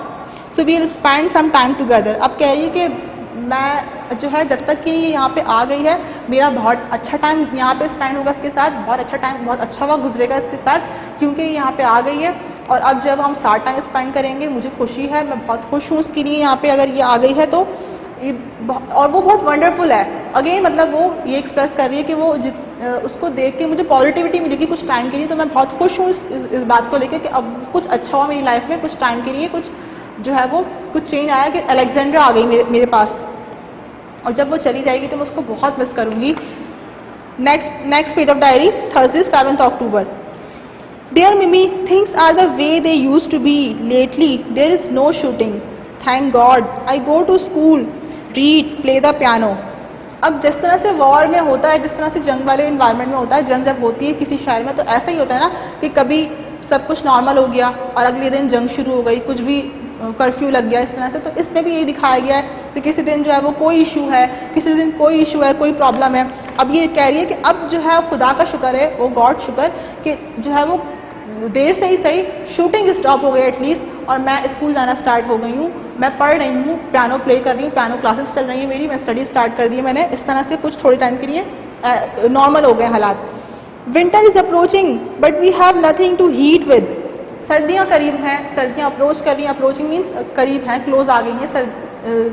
so we'll spend some time together. अब कह रही है कि मैं जो है जब तक कि यहाँ पे आ गई है मेरा बहुत अच्छा टाइम यहाँ पे स्पेंड होगा इसके साथ, बहुत अच्छा टाइम, बहुत अच्छा वक्त गुजरेगा इसके साथ, क्योंकि यहाँ पे आ गई है। और अब जब हम साथ टाइम स्पेंड करेंगे, मुझे खुशी है, मैं बहुत खुश हूँ उसके लिए यहाँ पे अगर ये आ गई है तो। और वो बहुत वंडरफुल है। अगेन मतलब वो ये एक्सप्रेस कर रही है कि वो उसको देख के मुझे पॉजिटिविटी मिलेगी कुछ टाइम के लिए, तो मैं बहुत खुश हूँ इस बात को लेकर कि अब कुछ अच्छा हुआ मेरी लाइफ में, कुछ टाइम के लिए कुछ जो है वो कुछ चेंज आया कि अलेक्जेंड्रा आ गई मेरे पास। और जब वो चली जाएगी तो मैं उसको बहुत मिस करूँगी। Next page of diary, Thursday 7 October. Dear Mimi, things are the way they used to be. Lately, there is no shooting. Thank God. I go to school, read, play the piano. अब जिस तरह से war में होता है, जिस तरह से जंग वाले इन्वायरमेंट में होता है, जंग जब होती है किसी शहर में तो ऐसा ही होता है ना कि कभी सब कुछ नॉर्मल हो गया और अगले दिन जंग शुरू हो गई, कुछ भी कर्फ्यू लग गया इस तरह से। तो इसमें भी यही दिखाया गया है कि किसी दिन जो है वो कोई इशू है, किसी दिन कोई इशू है, कोई प्रॉब्लम है। अब ये कह रही है कि अब जो है खुदा का शुक्र है, वो गॉड शुक्र कि जो है वो देर से ही सही शूटिंग स्टॉप हो गई एटलीस्ट, और मैं स्कूल जाना स्टार्ट हो गई हूँ, मैं पढ़ रही हूँ, पियानो प्ले कर रही हूँ, पियानो क्लासेस चल रही हैं मेरी, मैं स्टडी स्टार्ट कर दी है मैंने। इस तरह से कुछ थोड़े टाइम के लिए नॉर्मल हो गए हालात। Winter is approaching but we have nothing to heat with. सर्दियाँ करीब हैं, सर्दियाँ अप्रोच कर रही हैं, अप्रोचिंग मीन्स करीब हैं, क्लोज आ गई हैं,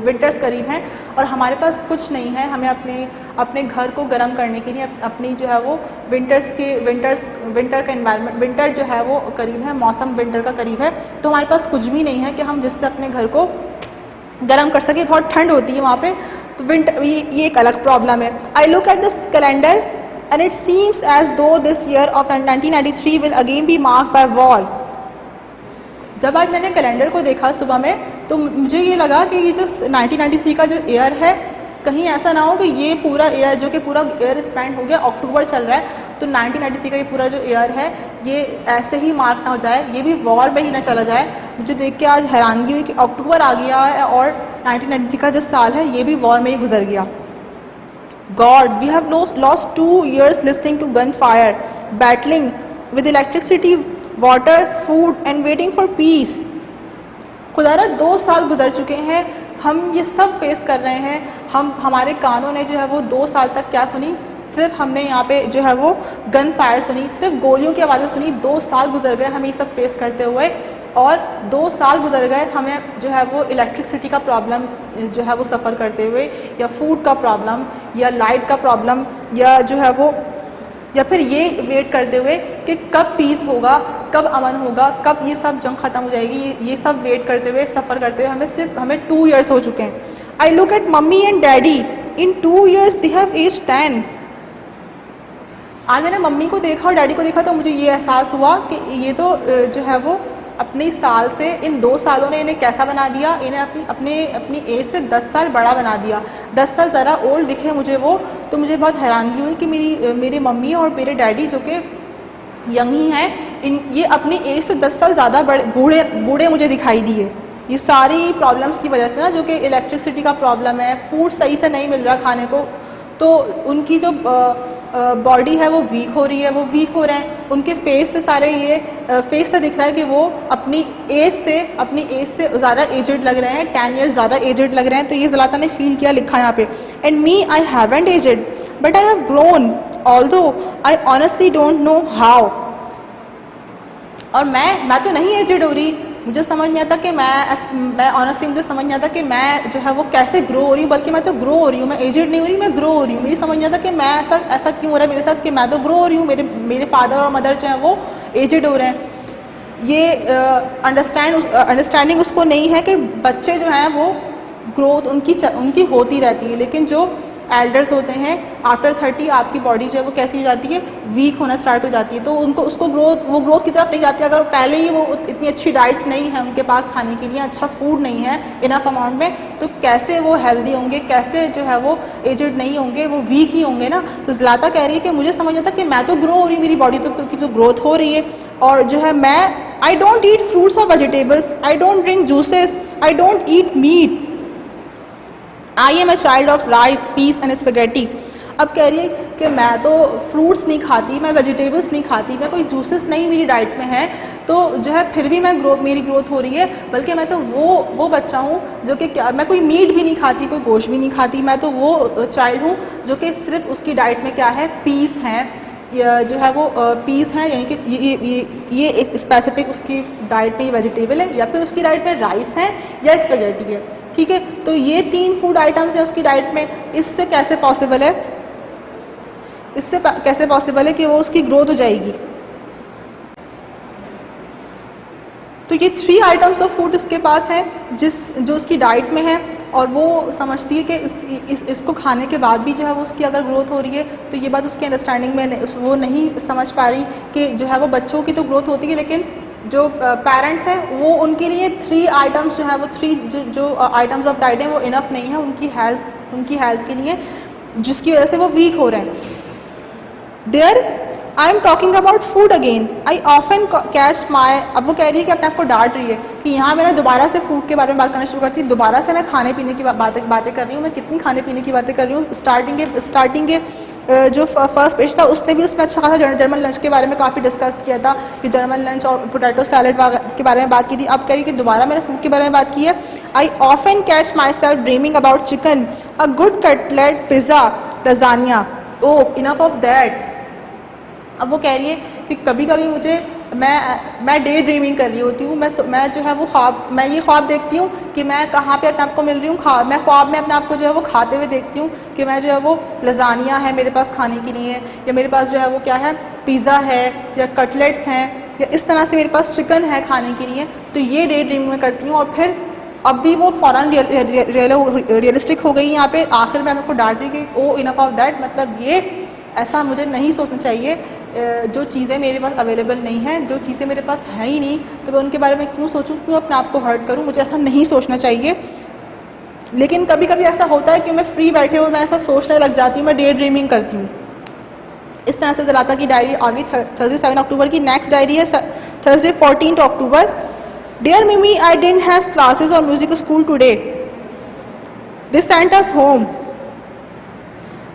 विंटर्स करीब हैं और हमारे पास कुछ नहीं है। हमें अपने घर को गर्म करने के लिए अपनी जो है वो विंटर का एनवायरनमेंट, विंटर जो है वो करीब है, मौसम विंटर का करीब है, तो हमारे पास कुछ भी नहीं है कि हम जिससे अपने घर को गर्म कर सके। बहुत ठंड होती है वहाँ पे, तो विंटर ये एक अलग प्रॉब्लम है। I look at this calendar and it seems as though this year of 1993 will again be marked by war. जब आज मैंने कैलेंडर को देखा सुबह में तो मुझे ये लगा कि ये जो 1993 का जो ईयर है, कहीं ऐसा ना हो कि ये पूरा ईयर जो कि पूरा ईयर स्पेंड हो गया, अक्टूबर चल रहा है, तो 1993 का ये पूरा जो ईयर है ये ऐसे ही मार्क ना हो जाए, ये भी वॉर में ही ना चला जाए। मुझे देख के आज हैरानगी हुई कि अक्टूबर आ गया है और 1993 का जो साल है ये भी वॉर में ही गुजर गया। God, we have lost 2 years listening to gunfire, battling with electricity, water, food and waiting for peace. खुदारा 2 साल गुजर चुके हैं, हम ये सब फेस कर रहे हैं। हमारे कानों ने जो है वो 2 साल तक क्या सुनी, सिर्फ हमने यहाँ पे जो है वो गन फायर सुनी, सिर्फ गोलियों की आवाज़ें सुनी। 2 साल गुजर गए हमें ये सब फेस करते हुए, और 2 साल गुजर गए हमें जो है वो इलेक्ट्रिसिटी का प्रॉब्लम जो है वो सफ़र करते हुए, या फूड का प्रॉब्लम, या लाइट का प्रॉब्लम, या जो है वो, या फिर ये वेट करते हुए कि कब पीस होगा, कब अमन होगा, कब ये सब जंग ख़त्म हो जाएगी। ये सब वेट करते हुए, सफ़र करते हुए हमें 2 years हो चुके हैं। I look at mummy and daddy, in 2 years they have aged 10। आज मैंने मम्मी को देखा और डैडी को देखा तो मुझे ये एहसास हुआ कि ये तो जो है वो अपने साल से, इन 2 सालों ने इन्हें कैसा बना दिया, इन्हें अपनी एज से 10 साल बड़ा बना दिया। 10 साल ज़रा ओल्ड दिखे मुझे वो, तो मुझे बहुत हैरानगी हुई कि मेरी मम्मी और मेरे डैडी जो कि यंग ही हैं, ये अपनी एज से 10 साल ज़्यादा बूढ़े मुझे दिखाई दिए। ये सारी प्रॉब्लम्स की वजह से ना, जो कि इलेक्ट्रिसिटी का प्रॉब्लम है, फूड सही से नहीं मिल रहा खाने को, तो उनकी जो बॉडी है वो वीक हो रही है, वो वीक हो रहे हैं। उनके फेस से सारे ये फेस से दिख रहा है कि वो अपनी एज से ज़्यादा एजड लग रहे हैं, 10 years ज़्यादा एजड लग रहे हैं। तो ये ज़लाता ने फील किया, लिखा यहाँ पे, and me I haven't aged but I have grown although I honestly don't know how. और मैं तो नहीं एजड हो रही, मुझे समझ नहीं आता कि मैं ऑनेस्टली मुझे समझ नहीं आता कि मैं जो है वो कैसे ग्रो हो रही हूँ, बल्कि मैं तो ग्रो हो रही हूँ, मैं एजड नहीं हो रही, मैं ग्रो हो रही हूँ। मेरी समझ नहीं आता कि मैं ऐसा क्यों हो रहा है मेरे साथ कि मैं तो ग्रो हो रही हूँ, मेरे फादर और मदर जो है वो एजड हो रहे हैं। ये अंडरस्टैंडिंग उसको नहीं है कि बच्चे जो हैं वो ग्रोथ उनकी होती रहती है, लेकिन जो एल्डर्स होते हैं आफ्टर 30 आपकी बॉडी जो है वो कैसी हो जाती है, वीक होना स्टार्ट हो जाती है। तो उसको ग्रोथ की तरफ नहीं जाती। अगर पहले ही वो इतनी अच्छी डाइट्स नहीं है उनके पास खाने के लिए, अच्छा फूड नहीं है इनफ अमाउंट में, तो कैसे वो हेल्दी होंगे, कैसे जो है वो एजड नहीं होंगे, वो वीक ही होंगे ना। तो ज़लाता कह रही है कि मुझे समझ आता कि मैं तो ग्रो हो रही हूँ, मेरी बॉडी तो ग्रोथ हो रही है, और जो है मैं आई डोंट ईट फ्रूट्स और vegetables, I don't drink juices, I don't eat meat, I am a child of rice, peas and spaghetti. अब कह रही है कि मैं तो फ्रूट्स नहीं खाती, मैं वेजिटेबल्स नहीं खाती, मैं कोई जूसेस नहीं मेरी डाइट में है, तो जो है फिर भी मेरी ग्रोथ हो रही है। बल्कि मैं तो वो बच्चा हूँ जो कि मैं कोई मीट भी नहीं खाती, कोई गोश्त भी नहीं खाती, मैं तो वो चाइल्ड हूँ जो कि सिर्फ उसकी डाइट में क्या है, पीस हैं, जो है वो पीस हैं, यानी कि ये एक स्पेसिफिक उसकी डाइट में वेजिटेबल है, या फिर उसकी डाइट में राइस है या स्पेगेटी है। ठीक है, तो ये 3 फूड आइटम्स हैं उसकी डाइट में। इससे कैसे पॉसिबल है कि वो उसकी ग्रोथ हो जाएगी। तो ये 3 आइटम्स ऑफ फूड उसके पास हैं जो उसकी डाइट में है, और वो समझती है कि इसको खाने के बाद भी जो है वो उसकी अगर ग्रोथ हो रही है, तो ये बात उसकी अंडरस्टैंडिंग में वो नहीं समझ पा रही कि जो है वो बच्चों की तो ग्रोथ होती है, लेकिन जो पेरेंट्स हैं वो उनके लिए 3 आइटम्स जो है वो 3 जो आइटम्स ऑफ डाइट हैं वो इनफ नहीं है उनकी हेल्थ के लिए, जिसकी वजह से वो वीक हो रहे हैं। There I am talking about food again, I often catch my. अब वो कह रही है कि अपने आप को डांट रही है कि यहाँ मैंने दोबारा से फूड के बारे में बात करना शुरू करती, दोबारा से मैं खाने पीने की बातें कर रही हूँ। मैं कितनी खाने पीने की बातें कर रही हूँ। स्टार्टिंग के जो फर्स्ट पेज था उसमें अच्छा खासा जर्मन लंच के बारे में काफ़ी डिस्कस किया था कि जर्मन लंच और पोटैटो सैलड के बारे में बात की थी। अब कह रही कि दोबारा मैंने फूड के बारे में बात की है। आई often catch my self dreaming about chicken, a good cutlet, pizza, lasagne, oh enough of that. अब वो कह रही है कि कभी कभी मैं डे ड्रीमिंग कर रही होती हूँ, मैं जो है वो मैं ये ख्वाब देखती हूँ कि मैं कहाँ पे अपने आप को मिल रही हूँ। मैं ख्वाब में अपने आप को जो है वो खाते हुए देखती हूँ कि मैं जो है वो लजानिया है मेरे पास खाने के लिए, या मेरे पास जो है वो क्या है, पिज़्ज़ा है, या कटलेट्स हैं, या इस तरह से मेरे पास चिकन है खाने के लिए। तो ये डे ड्रीमिंग में करती हूँ, और फिर अब भी वो फ़ौरन रियलिस्टिक हो गई यहाँ पे। आखिर में आपको डांट रही कि ओ इनफ ऑफ दैट, मतलब ये ऐसा मुझे नहीं सोचना चाहिए। जो चीज़ें मेरे पास अवेलेबल नहीं हैं, जो चीज़ें मेरे पास हैं ही नहीं, तो मैं उनके बारे में क्यों सोचूं, क्यों अपने आप को हर्ट करूं, मुझे ऐसा नहीं सोचना चाहिए। लेकिन कभी कभी ऐसा होता है कि मैं फ्री बैठे हुए मैं ऐसा सोचने लग जाती हूँ, मैं डे ड्रीमिंग करती हूँ। इस तरह से ज़लाता की डायरी आ गई थर्सडे 7 अक्टूबर की। नेक्स्ट डायरी है थर्सडे 14 अक्टूबर। डियर मिमी, आई डिडंट हैव क्लासेस और music school today, this Saint us home.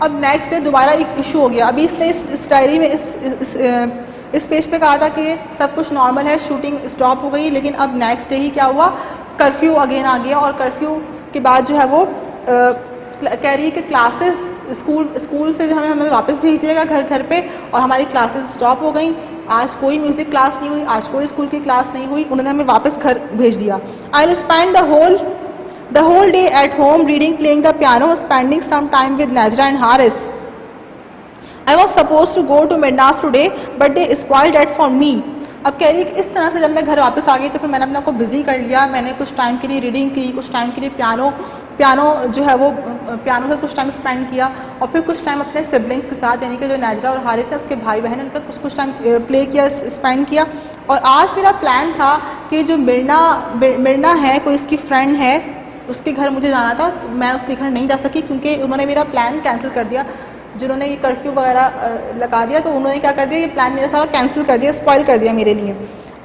अब नेक्स्ट डे दोबारा एक इशू हो गया। अभी इसने इस डायरी में इस पेज पे कहा था कि सब कुछ नॉर्मल है, शूटिंग स्टॉप हो गई, लेकिन अब नेक्स्ट डे ही क्या हुआ, कर्फ्यू अगेन आ गया। और कर्फ्यू के बाद जो है वो कह रही है कि क्लासेस स्कूल से जो हमें वापस भेज दिएगा घर पे, और हमारी क्लासेस स्टॉप हो गई। आज कोई म्यूज़िक क्लास नहीं हुई, आज कोई स्कूल की क्लास नहीं हुई, उन्होंने हमें वापस घर भेज दिया। I will spend the whole day at home reading, playing the piano, spending some time with Najra and Haris. I was supposed to go to Mednas today, but they spoiled that for me. अब कह रही है कि इस तरह से जब मैं घर वापस आ गई तो फिर मैंने अपने को बिजी कर लिया। मैंने कुछ टाइम के लिए रीडिंग की, कुछ टाइम के लिए पियानो जो है वो पियानो से कुछ टाइम स्पेंड किया, और फिर कुछ टाइम अपने सिबलिंग्स के साथ, यानी कि जो नाजरा और हारिस है उसके भाई बहन, उनका कुछ टाइम प्ले किया, स्पेंड किया। और आज मेरा प्लान था कि जो मिर्ना है, कोई इसकी फ्रेंड है, उसके घर मुझे जाना था, तो मैं उसके घर नहीं जा सकी क्योंकि उन्होंने मेरा प्लान कैंसिल कर दिया। जिन्होंने ये कर्फ्यू वगैरह लगा दिया, तो उन्होंने क्या कर दिया, ये प्लान मेरा सारा कैंसिल कर दिया, स्पॉइल कर दिया मेरे लिए।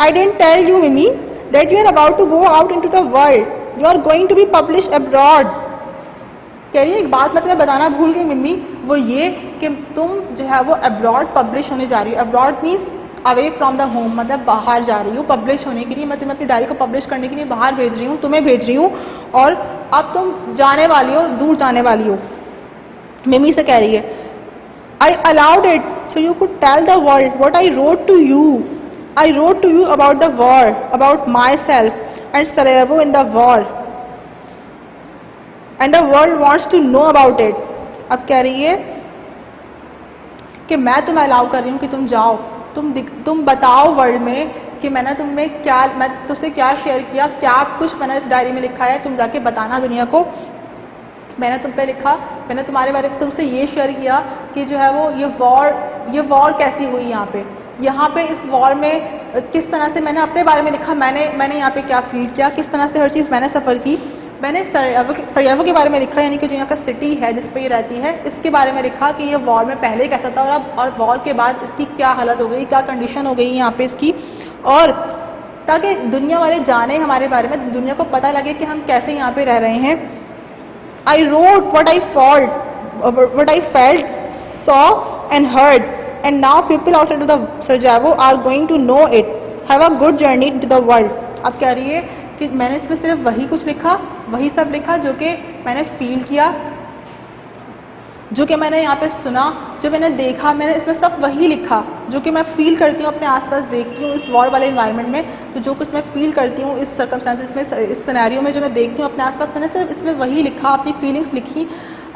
I didn't tell you Mimi that you are about to go out into the world, you are going to be publish abroad. कह रही है एक बात मतलब बताना भूल गई मम्मी, वो ये कि तुम जो है वो अब्रॉड पब्लिश होने जा रही हो। Abroad means away from the home, मतलब बाहर जा रही हूँ पब्लिश होने के लिए। मैं तुम्हें अपनी डायरी को पब्लिश करने के लिए बाहर भेज रही हूँ, तुम्हें भेज रही हूँ, और अब तुम जाने वाली हो, दूर जाने वाली हो। मम्मी से कह रही है I allowed it so you could tell the world what I wrote to you. I wrote to you about the war, about myself and Sarajevo in the war, and the world wants to know about it. अब कह रही है कि मैं तुम्हें allow कर रही हूँ कि तुम जाओ, तुम बताओ वर्ल्ड में कि मैं तुमसे क्या शेयर किया, क्या कुछ मैंने इस डायरी में लिखा है, तुम जाके बताना दुनिया को। मैंने तुम पे लिखा, मैंने तुम्हारे बारे में तुमसे ये शेयर किया कि जो है वो ये वॉर कैसी हुई यहाँ पे इस वॉर में किस तरह से मैंने अपने बारे में लिखा, मैंने यहाँ पे क्या फील किया, किस तरह से हर चीज़ मैंने सफ़र की। मैंने सरायेवो के बारे में लिखा, यानी कि जो यहाँ का सिटी है जिस पे ये रहती है, इसके बारे में लिखा कि ये वॉर में पहले कैसा था और वॉर के बाद इसकी क्या हालत हो गई, क्या कंडीशन हो गई यहाँ पे इसकी, और ताकि दुनिया वाले जाने हमारे बारे में, दुनिया को पता लगे कि हम कैसे यहाँ पे रह रहे हैं। I wrote what I felt, saw and heard, and now people outside of the Sarajevo are going to know it. Have a good journey to the world. अब कह रही है कि मैंने इसमें सिर्फ वही कुछ लिखा, वही सब लिखा जो कि मैंने फील किया, जो कि मैंने यहाँ पे सुना, जो मैंने देखा, मैंने इसमें सब वही लिखा जो कि मैं फ़ील करती हूँ, अपने आसपास देखती हूँ इस वॉर वाले इन्वायरमेंट में। तो जो कुछ मैं फ़ील करती हूँ इस सर्कमस्टेंसेस में, इस सिनेरियो में जो मैं देखती हूँ अपने आसपास, मैंने सिर्फ इसमें वही लिखा, अपनी फीलिंग्स लिखी।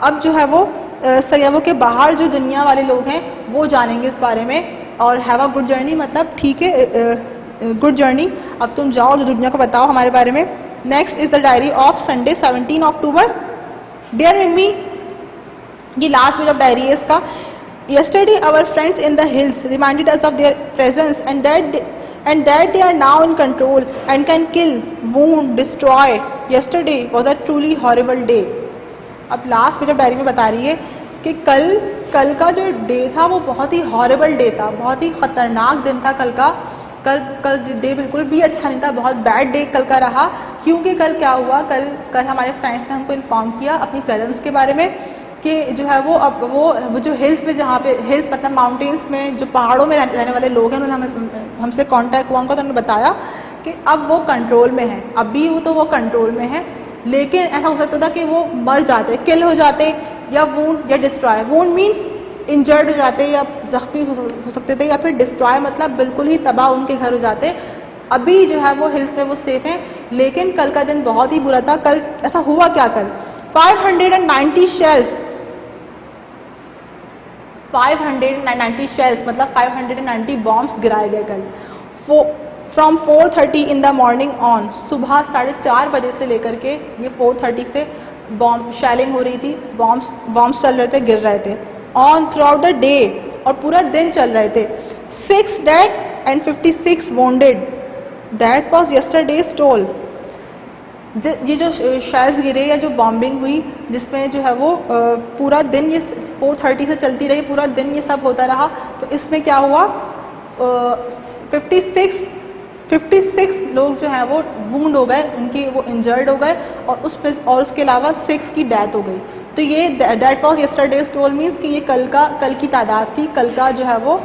अब जो है वो सरायेवो के बाहर जो दुनिया वाले लोग हैं वो जानेंगे इस बारे में। और हैव अ गुड जर्नी, मतलब ठीक है, गुड जर्नी, अब तुम जाओ, जो दुनिया को बताओ हमारे बारे में। Next is the diary of Sunday 17 October. Dear mummy, ये लास्ट पेज ऑफ डायरी है इसका। Yesterday our friends in the hills reminded us of their presence and that they are now in control and can kill, wound, destroy. Yesterday was a truly horrible day. अब last page of diary में बता रही है कि कल का जो day था वो बहुत ही हॉरिबल डे था, बहुत ही ख़तरनाक दिन था कल का। कल डे बिल्कुल भी अच्छा नहीं था, बहुत बैड डे कल का रहा। क्योंकि कल क्या हुआ, कल हमारे फ्रेंड्स ने हमको इन्फॉर्म किया अपनी प्रेजेंस के बारे में कि जो है वो जो हिल्स में, जहाँ पे हिल्स मतलब माउंटेन्स में जो पहाड़ों में रहने वाले लोग हैं, उन्होंने हमसे कांटेक्ट हुआ, उनको तो उन्होंने बताया कि अब वो कंट्रोल में है। अभी वो कंट्रोल में है, लेकिन ऐसा हो सकता था कि वो मर जाते, किल हो जाते, या वूंड या डिस्ट्रॉय। वूंड मीन्स इंजर्ड हो जाते या ज़ख्मी हो सकते थे, या फिर डिस्ट्रॉय मतलब बिल्कुल ही तबाह उनके घर हो जाते। अभी जो है वो हिल्स में वो सेफ़ हैं, लेकिन कल का दिन बहुत ही बुरा था। कल ऐसा हुआ क्या, कल 590 शेल्स मतलब 590 बॉम्ब्स गिराए गए कल। From 4:30 in the morning on, सुबह 4:30 बजे से लेकर के ये 4:30 से बॉम्ब शेलिंग हो रही थी, बॉम्ब्स चल रहे थे, गिर रहे थे। On through out the day, और पूरा दिन चल रहे थे. 6 dead and 56 wounded. That was yesterday's toll. ये जो शेल्स गिरे या जो बॉम्बिंग हुई जिसमें जो है वो पूरा दिन ये 4:30 से चलती रही, पूरा दिन ये सब होता रहा, तो इसमें क्या हुआ 56 लोग जो हैं वो वूंड हो गए, उनकी वो इंजर्ड हो गए, और उसके अलावा 6 की डेथ हो गई. तो ये that was yesterday's toll means कि ये कल की तादाद थी, कल का जो है वो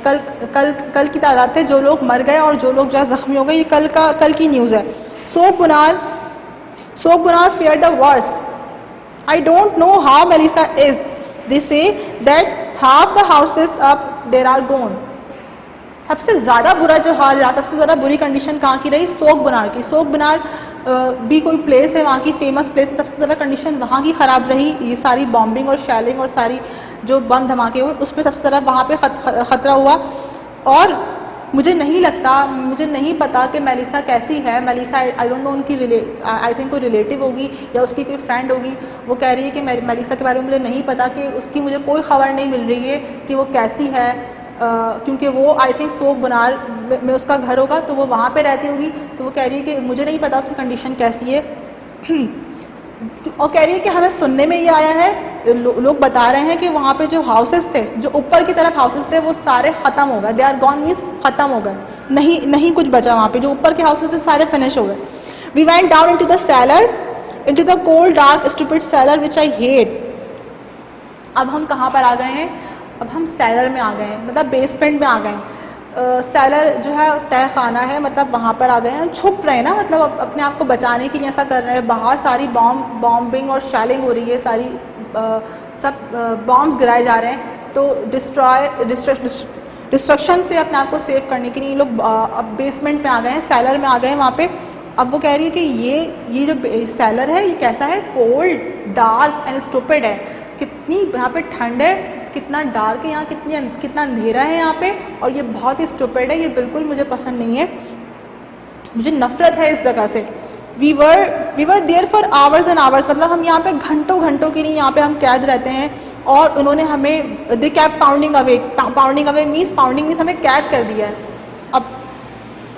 कल की तादाद थे, जो लोग मर गए और जो लोग जो है ज़ख्मी हो गए, ये कल की न्यूज़ है. Soap Bunar feared the worst. I don't know how Melissa is. They say that half the houses up there are gone. सबसे ज़्यादा बुरा जो हाल रहा, सबसे ज़्यादा बुरी कंडीशन कहाँ की रही? सोक बुनार की. सोक बुनार भी कोई प्लेस है, वहाँ की फेमस प्लेस है, सबसे ज़्यादा कंडीशन वहाँ की ख़राब रही. ये सारी बॉम्बिंग और शेलिंग और सारी जो बम धमाके हुए उस पर सबसे ज़्यादा वहाँ पे ख़तरा हुआ. और मुझे नहीं पता कि मेलिसा कैसी है. मेलिसा आई डोंट नो, उनकी आई थिंक कोई रिलेटिव होगी या उसकी कोई फ्रेंड होगी. वो कह रही है कि मेलिसा के बारे में मुझे नहीं पता, कि उसकी मुझे कोई ख़बर नहीं मिल रही है कि वो कैसी है, क्योंकि वो आई थिंक सोक बुनार में उसका घर होगा, तो वो वहाँ पे रहती होगी. तो वो कह रही है कि मुझे नहीं पता उसकी कंडीशन कैसी है. और कह रही है कि हमें सुनने में ये आया है, लोग बता रहे हैं कि वहाँ पे जो हाउसेस थे, जो ऊपर की तरफ हाउसेस थे, वो सारे ख़त्म हो गए. दे आर गॉन मीन्स ख़त्म हो गए, नहीं कुछ बचा वहाँ पे. जो ऊपर के हाउसेस थे सारे फिनिश हो गए. We went down into the cellar, into the cold dark stupid cellar which I hate. अब हम कहाँ पर आ गए हैं? अब हम सेलर में आ गए हैं, मतलब बेसमेंट में आ गए हैं. सेलर जो है तह खाना है, मतलब वहाँ पर आ गए हैं. छुप रहे हैं ना, मतलब अपने आप को बचाने के लिए ऐसा कर रहे हैं. बाहर सारी बॉम्बिंग और शेलिंग हो रही है, सारी सब बॉम्ब्स गिराए जा रहे हैं. तो डिस्ट्रक्शन से अपने आप को सेव करने के लिए ये लोग अब बेसमेंट में आ गए हैं, सेलर में आ गए हैं वहाँ पे. अब वो कह रही है कि ये जो सेलर है ये कैसा है? कोल्ड, डार्क एंड स्टूपिड है. कितनी यहाँ पे ठंड है, कितना डार्क है यहाँ, कितना अंधेरा है यहाँ पे, और ये बहुत ही स्टूपिड है. ये बिल्कुल मुझे पसंद नहीं है, मुझे नफ़रत है इस जगह से. We were there for hours and hours, मतलब हम यहाँ पे घंटों के लिए यहाँ पे हम कैद रहते हैं. और उन्होंने हमें दे कैप पाउंडिंग अवे मीन्स हमें कैद कर दिया है.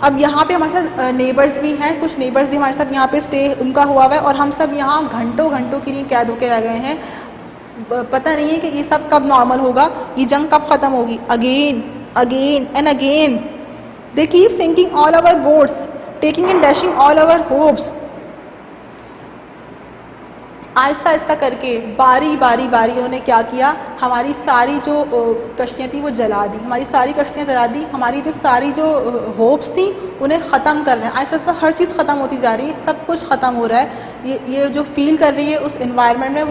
अब यहाँ पे हमारे साथ नेबर्स भी हैं, कुछ नेबर्स भी हमारे साथ यहाँ पे स्टे उनका हुआ हुआ है, और हम सब यहाँ घंटों के लिए कैद होके रह गए हैं. पता नहीं है कि ये सब कब नॉर्मल होगा, ये जंग कब ख़त्म होगी. Again and again they keep sinking all our boats, taking and dashing all our hopes. आहिस्ता करके बारी उन्होंने क्या किया? हमारी सारी जो कश्तियाँ थी वो जला दी, हमारी सारी कश्तियाँ जला दी. हमारी जो सारी जो होप्स थी उन्हें ख़त्म कर रहे हैं. आहिस्ता हर चीज़ ख़त्म होती जा रही है, सब कुछ ख़त्म हो रहा है. ये जो फील कर रही है उस इन्वायरमेंट में,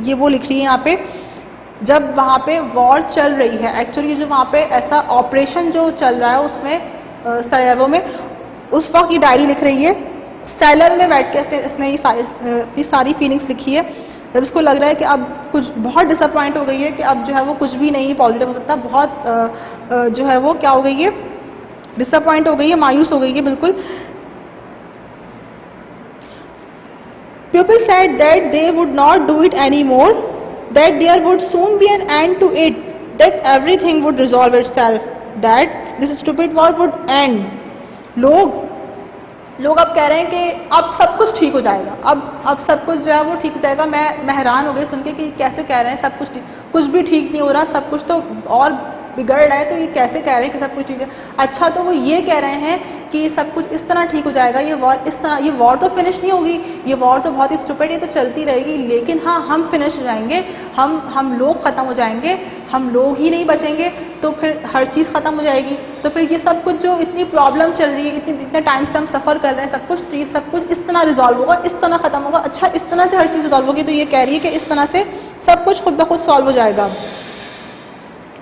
ये वो लिख रही है यहाँ पे. जब वहाँ पे वॉर चल रही है, एक्चुअली जो वहाँ पे ऐसा ऑपरेशन जो चल रहा है उसमें सरायेवो में, उस वक्त ये डायरी लिख रही है. सेलर में बैठ के इसने ये सारी फीलिंग्स लिखी है. जब इसको लग रहा है कि अब कुछ बहुत डिसअपॉइंट हो गई है, कि अब जो है वो कुछ भी नहीं पॉजिटिव हो सकता, बहुत जो है वो क्या हो गई है, डिसअपॉइंट हो गई है, मायूस हो गई है बिल्कुल. People said that they would not do it anymore, that there would soon be an end to it, that everything would resolve itself, that this stupid war would end. लोग अब कह रहे हैं कि अब सब कुछ ठीक हो जाएगा, अब सब कुछ जो है वो ठीक हो जाएगा. मैं हैरान हो गई सुन के कि कैसे कह रहे हैं सब कुछ भी ठीक नहीं हो रहा, सब कुछ तो और बिगड़ रहा है. तो ये कैसे कह रहे हैं कि सब कुछ ठीक है? अच्छा, तो वो ये कह रहे हैं कि सब कुछ इस तरह ठीक हो जाएगा, ये वॉर तो फिनिश नहीं होगी, ये वॉर तो बहुत ही स्टूपिड, ये तो चलती रहेगी, लेकिन हाँ हम फिनिश हो जाएंगे, हम लोग ख़त्म हो जाएंगे, हम लोग ही नहीं बचेंगे, तो फिर हर चीज़ ख़त्म हो जाएगी. तो फिर ये सब कुछ जो इतनी प्रॉब्लम चल रही है, इतने टाइम से हम सफ़र कर रहे हैं, सब कुछ इस तरह रिजॉल्व होगा, इस तरह ख़त्म होगा. अच्छा, इस तरह से हर चीज़ रिजॉल्व होगी. तो ये कह रही है कि इस तरह से सब कुछ खुद ब खुद सॉल्व हो जाएगा.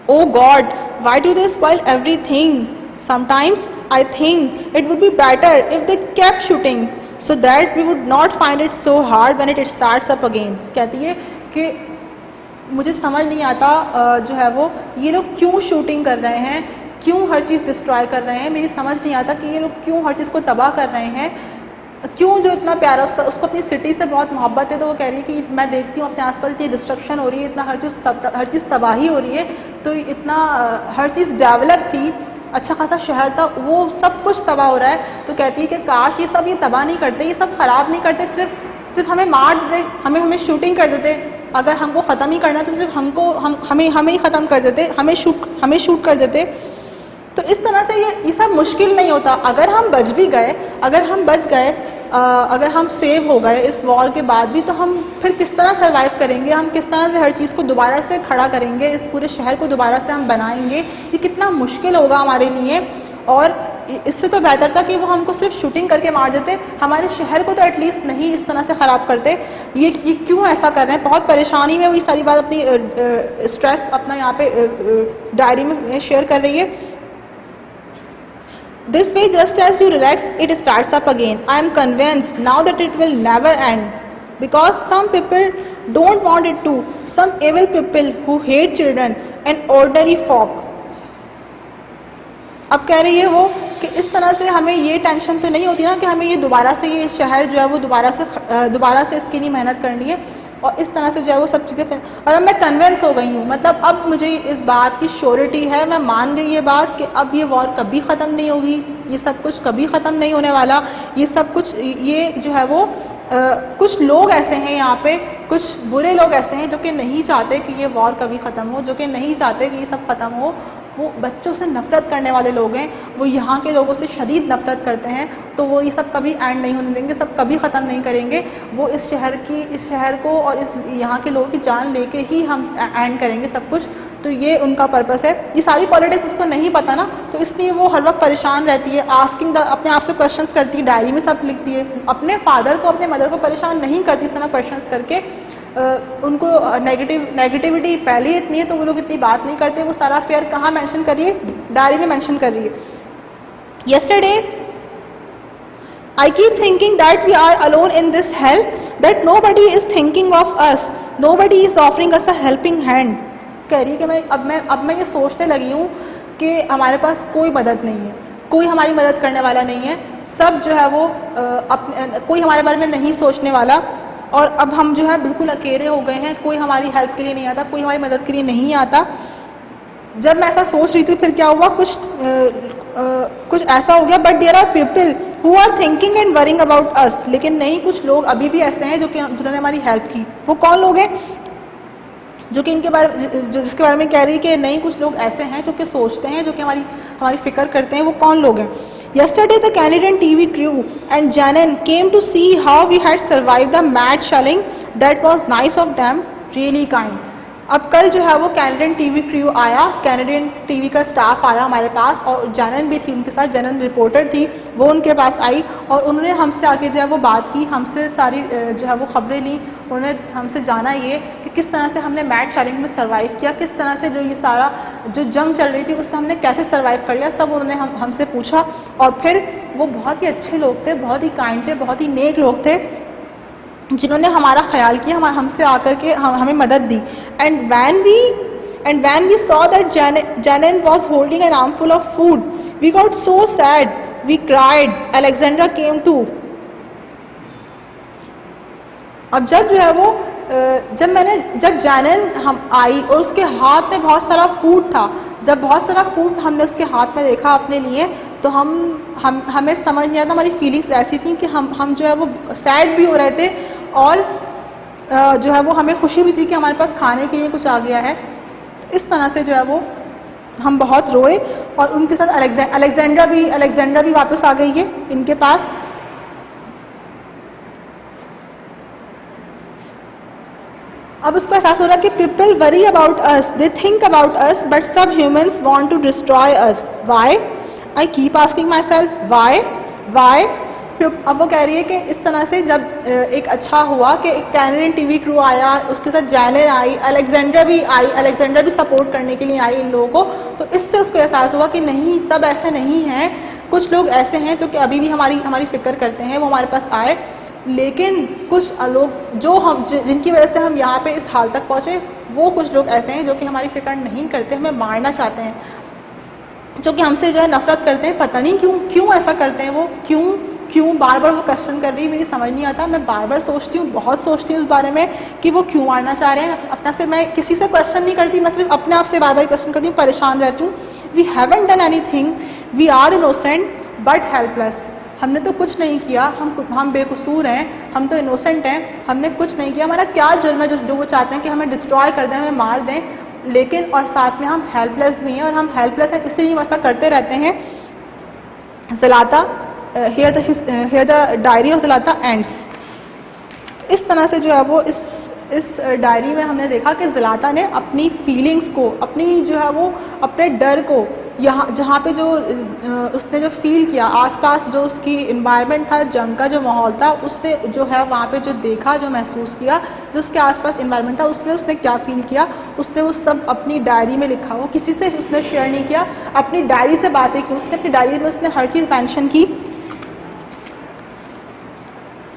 Oh God, why do they spoil everything? Sometimes I think it would be better if they kept shooting, so that we would not find it so hard when it starts up again. कहती है कि मुझे समझ नहीं आता जो है वो ये लोग क्यों शूटिंग कर रहे हैं, क्यों हर चीज़ डिस्ट्रॉय कर रहे हैं. मेरी समझ नहीं आता कि ये लोग क्यों हर चीज़ को तबाह कर रहे हैं. क्यों जो इतना प्यारा, उसको अपनी सिटी से बहुत मोहब्बत है, तो वो कह रही है कि मैं देखती हूँ अपने आसपास इतनी डिस्ट्रक्शन हो रही है, इतना हर चीज़ तबाही हो रही है, तो इतना हर चीज़ डेवलप थी, अच्छा खासा शहर था, वो सब कुछ तबाह हो रहा है। तो कहती है कि काश ये तबाह नहीं करते, ये सब ख़राब नहीं करते, सिर्फ हमें मार देते, हमें शूटिंग कर देते, अगर हमको ख़त्म ही करना तो सिर्फ हमें ही ख़त्म कर देते, हमें शूट कर देते। तो इस तरह से ये सब मुश्किल नहीं होता। अगर हम बच भी गए, अगर हम सेव हो गए इस वॉर के बाद भी, तो हम फिर किस तरह सर्वाइव करेंगे, हम किस तरह से हर चीज़ को दोबारा से खड़ा करेंगे, इस पूरे शहर को दोबारा से हम बनाएंगे, ये कितना मुश्किल होगा हमारे लिए। और इससे तो बेहतर था कि वो हमको सिर्फ शूटिंग करके मार देते, हमारे शहर को तो एटलीस्ट नहीं इस तरह से ख़राब करते। ये क्यों ऐसा कर रहे हैं, बहुत परेशानी में वो ये सारी बात अपनी स्ट्रेस अपना यहाँ पे डायरी में शेयर कर रही है। This way, just as you relax, it starts up again. I am convinced now that it will never end, because some people don't want it to. Some evil people who hate children and ordinary folk. अब कह रही है वो कि इस तरह से हमें ये टेंशन तो नहीं होती ना कि हमें ये दोबारा से ये शहर जो है वो दोबारा से इसके लिए मेहनत करनी है, और इस तरह से जो है वो सब चीज़ें। और अब मैं कन्विंस हो गई हूँ, मतलब अब मुझे इस बात की श्योरिटी है, मैं मान गई ये बात कि अब ये वॉर कभी ख़त्म नहीं होगी, ये सब कुछ कभी ख़त्म नहीं होने वाला। ये सब कुछ, ये जो है वो कुछ लोग ऐसे हैं यहाँ पे, कुछ बुरे लोग ऐसे हैं जो कि नहीं चाहते कि ये वॉर कभी ख़त्म हो, जो कि नहीं चाहते कि ये सब ख़त्म हो। वो बच्चों से नफ़रत करने वाले लोग हैं, वो यहाँ के लोगों से शदीद नफ़रत करते हैं, तो वो ये सब कभी एंड नहीं होने देंगे, सब कभी ख़त्म नहीं करेंगे। वो इस शहर को और यहाँ के लोगों की जान लेके ही हम एंड करेंगे सब कुछ। तो ये उनका पर्पस है। ये सारी पॉलिटिक्स उसको नहीं पता ना, तो इसलिए वो हर वक्त परेशान रहती है, अपने आप से क्वेश्चंस करती है, डायरी में सब लिखती है, अपने फादर को, अपने मदर को परेशान नहीं करती इस तरह क्वेश्चंस करके। उनको नेगेटिविटी पहले इतनी है तो वो लोग इतनी बात नहीं करते। वो सारा फेयर कहाँ मेंशन कर रही है, डायरी में मेंशन कर रही है। Yesterday I keep thinking that we are alone in this hell, that nobody is thinking of us, nobody is offering us a helping hand. कह रही है कि अब मैं ये सोचने लगी हूँ कि हमारे पास कोई मदद नहीं है, कोई हमारी मदद करने वाला नहीं है, सब जो है वो कोई हमारे बारे में नहीं सोचने वाला, और अब हम जो है बिल्कुल अकेले हो गए हैं, कोई हमारी हेल्प के लिए नहीं आता, कोई हमारी मदद के लिए नहीं आता। जब मैं ऐसा सोच रही थी फिर क्या हुआ, कुछ ऐसा हो गया, but there are people who are thinking and worrying about us. लेकिन नहीं, कुछ लोग अभी भी ऐसे हैं जिन्होंने हमारी हेल्प की। वो कौन लोग हैं जो कि जिसके बारे में कह रही है कि नहीं, कुछ लोग ऐसे हैं जो कि सोचते हैं, जो कि हमारी फिक्र करते हैं। वो कौन लोग हैं? Yesterday, the Canadian TV crew and Janan came to see how we had survived the mad shelling. That was nice of them, really kind. अब कल जो है वो कैनेडियन टीवी क्रू आया, कैनेडियन टीवी का स्टाफ आया हमारे पास, और जानन भी थी उनके साथ, जानन रिपोर्टर थी, वो उनके पास आई और उन्होंने हमसे आके जो है वो बात की, हमसे सारी जो है वो खबरें ली। उन्होंने हमसे जाना ये कि किस तरह से हमने मैट शैलिंग में सर्वाइव किया, किस तरह से जो ये सारा जो जंग चल रही थी उसमें हमने कैसे सर्वाइव कर लिया, सब उन्होंने हमसे पूछा। और फिर वो बहुत ही अच्छे लोग थे, बहुत ही काइंड थे, बहुत ही नेक लोग थे, जिन्होंने हमारा ख्याल किया, हमसे आकर के हमें मदद दी। And when we saw that Janan was holding an armful of food, we got so sad, we cried. Alexandra came too. अब जब जो है वो जब जानन हम आई और उसके हाथ में बहुत सारा फूड था, जब बहुत सारा फूड हमने उसके हाथ में देखा अपने लिए, तो हमें समझ नहीं आता, हमारी फीलिंग्स ऐसी थी कि हम जो है वो सैड भी हो रहे थे, और जो है वो हमें खुशी भी थी कि हमारे पास खाने के लिए कुछ आ गया है। इस तरह से जो है वो हम बहुत रोए। और उनके साथ अलेक्जेंड्रा भी वापस आ गई है इनके पास। अब उसको एहसास हो रहा है कि people worry about us, they think about us, but सब humans want to destroy us. Why? I keep asking myself why. अब वो कह रही है कि इस तरह से जब एक अच्छा हुआ कि एक कैनेडियन टीवी क्रू आया, उसके साथ जानन आई, अलेक्जेंड्रा भी सपोर्ट करने के लिए आई इन लोगों को, तो इससे उसको एहसास हुआ कि नहीं, सब ऐसे नहीं हैं, कुछ लोग ऐसे हैं तो कि अभी भी हमारी फ़िक्र करते हैं, वो हमारे पास आए। लेकिन कुछ लोग जिनकी वजह से हम यहाँ पे इस हाल तक पहुँचे, वो कुछ लोग ऐसे हैं जो कि हमारी फ़िक्र नहीं करते, हमें मारना चाहते हैं, जो कि हमसे जो है नफ़रत करते हैं। पता नहीं क्यों ऐसा करते हैं वो, क्यों बार बार वो क्वेश्चन कर रही है, मेरी समझ नहीं आता, मैं बार बार सोचती हूँ, बहुत सोचती हूँ उस बारे में कि वो क्यों मारना चाह रहे हैं। अपना से मैं किसी से क्वेश्चन नहीं करती, मैं सिर्फ अपने आप से बार बार क्वेश्चन करती हूँ, परेशान रहती हूँ। We haven't done anything, we are innocent but helpless. हमने तो कुछ नहीं किया, हम बेकसूर हैं, हम तो इनोसेंट हैं, हमने कुछ नहीं किया, हमारा क्या जुर्म है जो वो चाहते हैं कि हमें डिस्ट्रॉय कर दें, हमें मार दें, लेकिन और साथ में हम हेल्पलेस भी हैं, और हम हेल्पलेस हैं इसलिए वैसा करते रहते हैं। ज़लाता, here the diary of ज़लाता ends। इस तरह से जो है वो इस डायरी में हमने देखा कि ज़लाता ने अपनी फीलिंग्स को, अपनी जो है वो अपने डर को, यहाँ जहाँ पे जो उसने जो फील किया, आसपास जो उसकी इन्वायरमेंट था, जंग का जो माहौल था, उससे जो है वहाँ पे जो देखा, जो महसूस किया, जो उसके आसपास इन्वायरमेंट था, उसने क्या फील किया, उसने वो सब अपनी डायरी में लिखा। वो किसी से उसने शेयर नहीं किया, अपनी डायरी से बातें की, उसने अपनी डायरी में उसने हर चीज़ मेंशन की,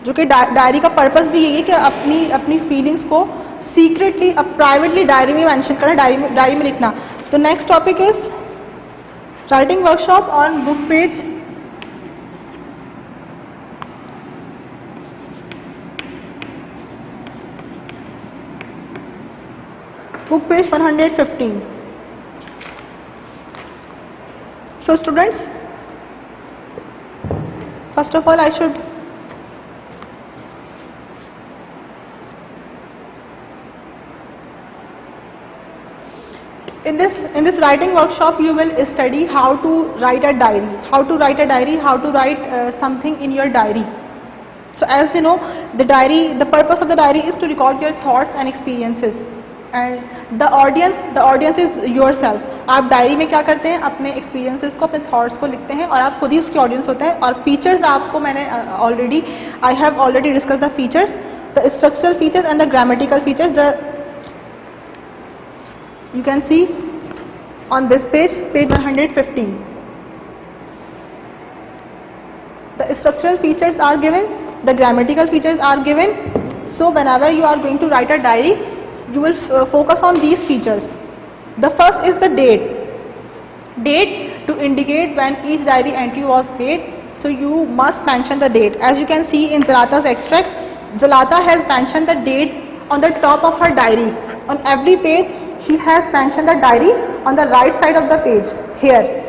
जो कि डायरी का पर्पस भी यही है कि अपनी फीलिंग्स को सीक्रेटली, प्राइवेटली डायरी में मेंशन करना, डायरी में लिखना। तो next topic is writing workshop on book page book page 115. So students, first of all I should in this writing workshop you will study how to write a diary, how to write something in your diary. So as you know, the purpose of the diary is to record your thoughts and experiences, and the audience is yourself. आप diary में क्या करते हैं, अपने experiences को, अपने thoughts को लिखते हैं, और आप खुद ही उसकी audience होते हैं। और features आपको मैंने I have already discussed the features, the structural features and the grammatical features. You can see on this page 115. The structural features are given, the grammatical features are given. So whenever you are going to write a diary, you will focus on these features. The first is the date to indicate when each diary entry was made. So you must mention the date. As you can see in Zalata's extract, Zalata has mentioned the date on the top of her diary. On every page she has mentioned the diary on the right side of the page here.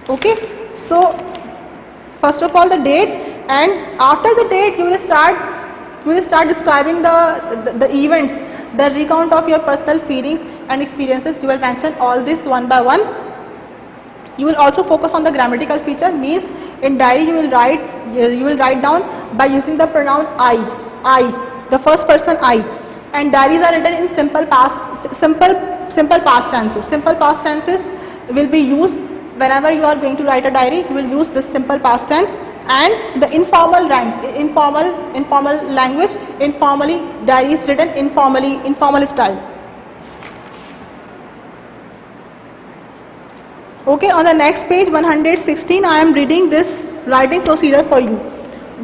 Okay, so first of all the date, and after the date you will start describing the events, the recount of your personal feelings and experiences. You will mention all this one by one. You will also focus on the grammatical feature, means in diary you will write down by using the pronoun I, the first person I, and diaries are written in simple past tenses. Simple past tenses will be used whenever you are going to write a diary. You will use this simple past tense, and the informal language, informally, diary is written informal style. Okay, on the next page 116, I am reading this writing procedure for you.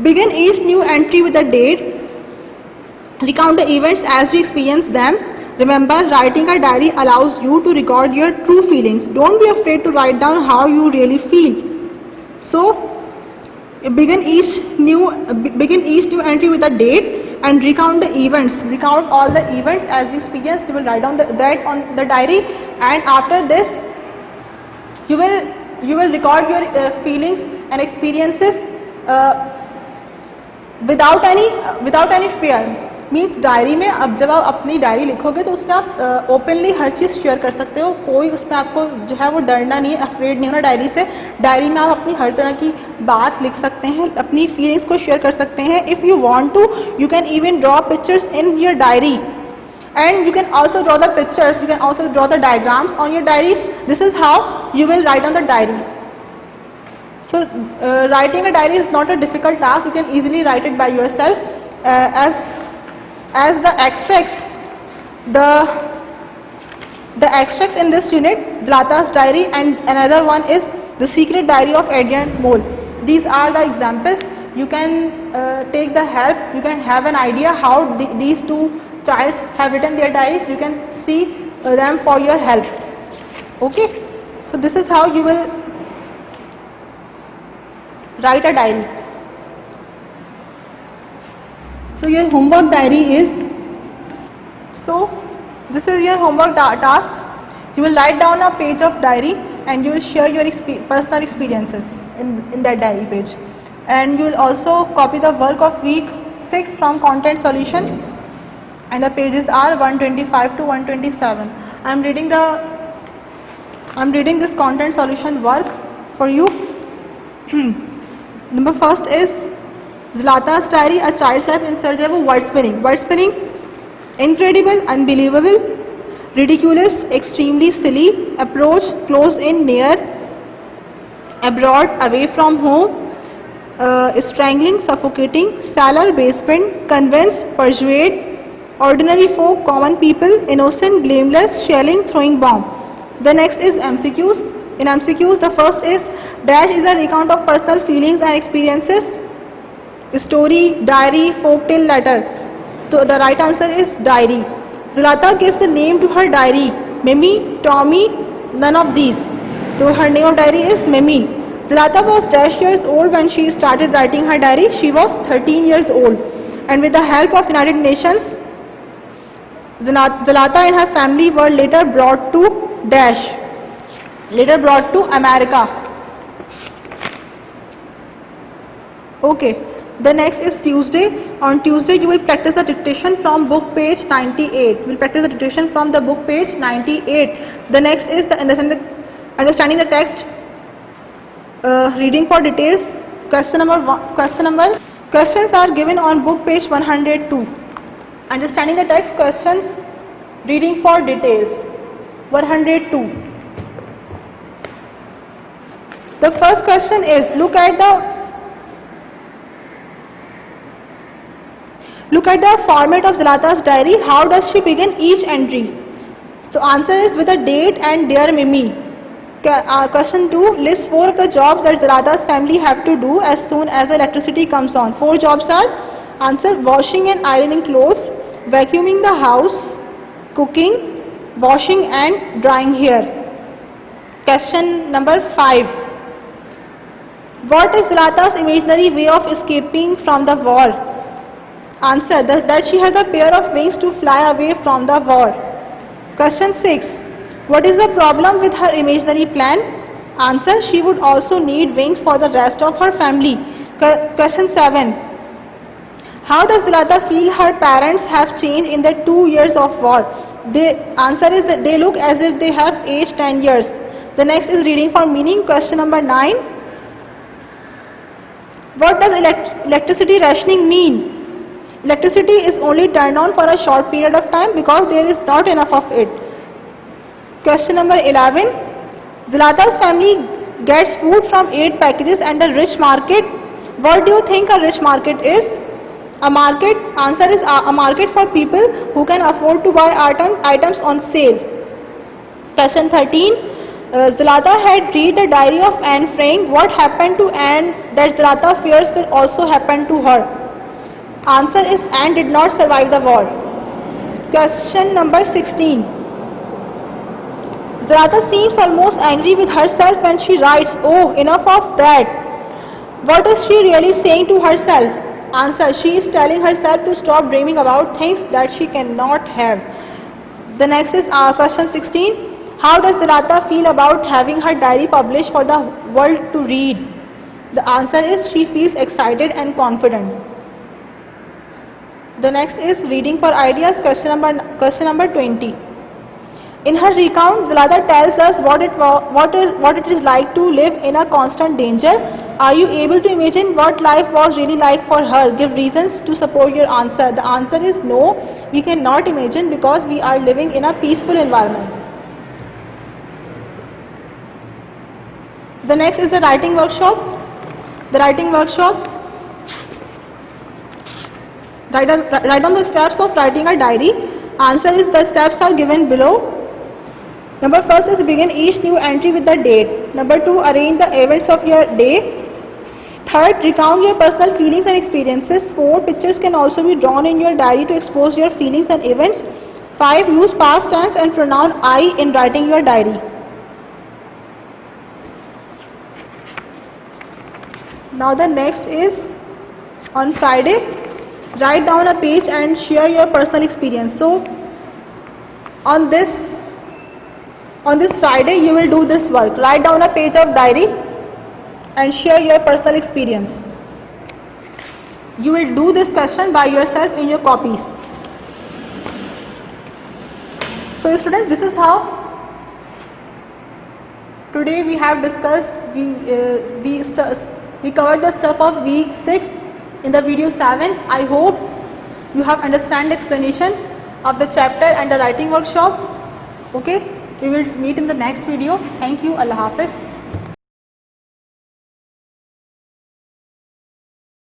Begin each new entry with a date. Recount the events as you experience them. Remember, writing a diary allows you to record your true feelings. Don't be afraid to write down how you really feel. So, begin each new entry with a date and recount the events. Recount all the events as you experience. You will write down that on the diary, and after this, you will record your feelings and experiences without any fear. Means diary में अब जब आप अपनी diary लिखोगे तो उसमें आप openly हर चीज़ share कर सकते हो, कोई उसमें आपको जो है वो डरना नहीं है, अफ्रेड नहीं होना डायरी से। डायरी में आप अपनी हर तरह की बात लिख सकते हैं, अपनी फीलिंग्स को शेयर कर सकते हैं। If you want to, you can even draw pictures in your diary, and you can also draw the pictures, you can also draw the diagrams on your diaries. This is how you will write on the diary. So writing a diary is not a difficult task. You can easily write it by yourself. As the extracts, the extracts in this unit, Zlata's diary, and another one is the secret diary of Adrian Mole. These are the examples. You can take the help, you can have an idea how these two childs have written their diaries. You can see them for your help. Okay, so this is how you will write a diary. So your homework diary is, so this is your homework task. You will write down a page of diary and you will share your personal experiences in that diary page. And you will also copy the work of week 6 from content solution, and the pages are 125 to 127. I am reading this content solution work for you. Number first is Zlata's diary, a child's life in search of word spinning. Word spinning: incredible, unbelievable, ridiculous, extremely silly, approach, close in, near, abroad, away from home, strangling, suffocating, cellar, basement, convinced, persuade, ordinary folk, common people, innocent, blameless, shelling, throwing bomb. The next is MCQs. In MCQs, the first is dash is a recount of personal feelings and experiences. Story, diary, folktale, letter. So the right answer is diary. Zlata gives the name to her diary. Mimi, Tommy, none of these. So her name of diary is Mimi. Zlata was dash years old when she started writing her diary. She was 13 years old. And with the help of United Nations, Zlata and her family were later brought to dash. Later brought to America. Okay. The next is Tuesday. On Tuesday, you will practice the dictation from book page 98. You will practice the dictation from the book page 98. The next is the understanding the text. Reading for details. Questions are given on book page 102. Understanding the text questions. Reading for details. 102. The first question is, look at the format of Zlata's diary. How does she begin each entry? So answer is with a date and dear Mimi. Question 2, list 4 of the jobs that Zlata's family have to do as soon as the electricity comes on. 4 jobs are: answer, washing and ironing clothes, vacuuming the house, cooking, washing and drying hair. Question number 5, what is Zlata's imaginary way of escaping from the war? Answer, that she has a pair of wings to fly away from the war. Question 6, what is the problem with her imaginary plan? Answer, she would also need wings for the rest of her family. Question 7, how does Zlata feel her parents have changed in the 2 years of war? The answer is that they look as if they have aged 10 years. The next is reading for meaning. Question number 9, what does electricity rationing mean? Electricity is only turned on for a short period of time because there is not enough of it. Question number 11, Zlata's family gets food from 8 packages and a rich market. What do you think a rich market is? A market, answer is a market for people who can afford to buy items on sale. Question 13, Zlata had read the diary of Anne Frank. What happened to Anne that Zlata fears will also happen to her? Answer is Anne did not survive the war. Question number 16. Zlata seems almost angry with herself when she writes, oh, enough of that. What is she really saying to herself? Answer, she is telling herself to stop dreaming about things that she cannot have. The next is question 16. How does Zlata feel about having her diary published for the world to read? The answer is she feels excited and confident. The next is reading for ideas. Question number 20. In her recount, Zlata tells us what it is like to live in a constant danger. Are you able to imagine what life was really like for her? Give reasons to support your answer. The answer is no, we cannot imagine because we are living in a peaceful environment. The next is the writing workshop. The writing workshop. Write down the steps of writing a diary. Answer is the steps are given below. Number first is begin each new entry with the date. Number 2, arrange the events of your day. Third, recount your personal feelings and experiences. 4, pictures can also be drawn in your diary to expose your feelings and events. 5, use past tense and pronoun I in writing your diary. Now the next is on Friday, write down a page and share your personal experience. So on this Friday you will do this work. Write down a page of diary and share your personal experience. You will do this question by yourself in your copies. So students, this is how today we have discussed, we covered the stuff of week 6 in the video 7. I hope you have understand the explanation of the chapter and the writing workshop. Okay, we will meet in the next video. Thank you. Allah Hafiz.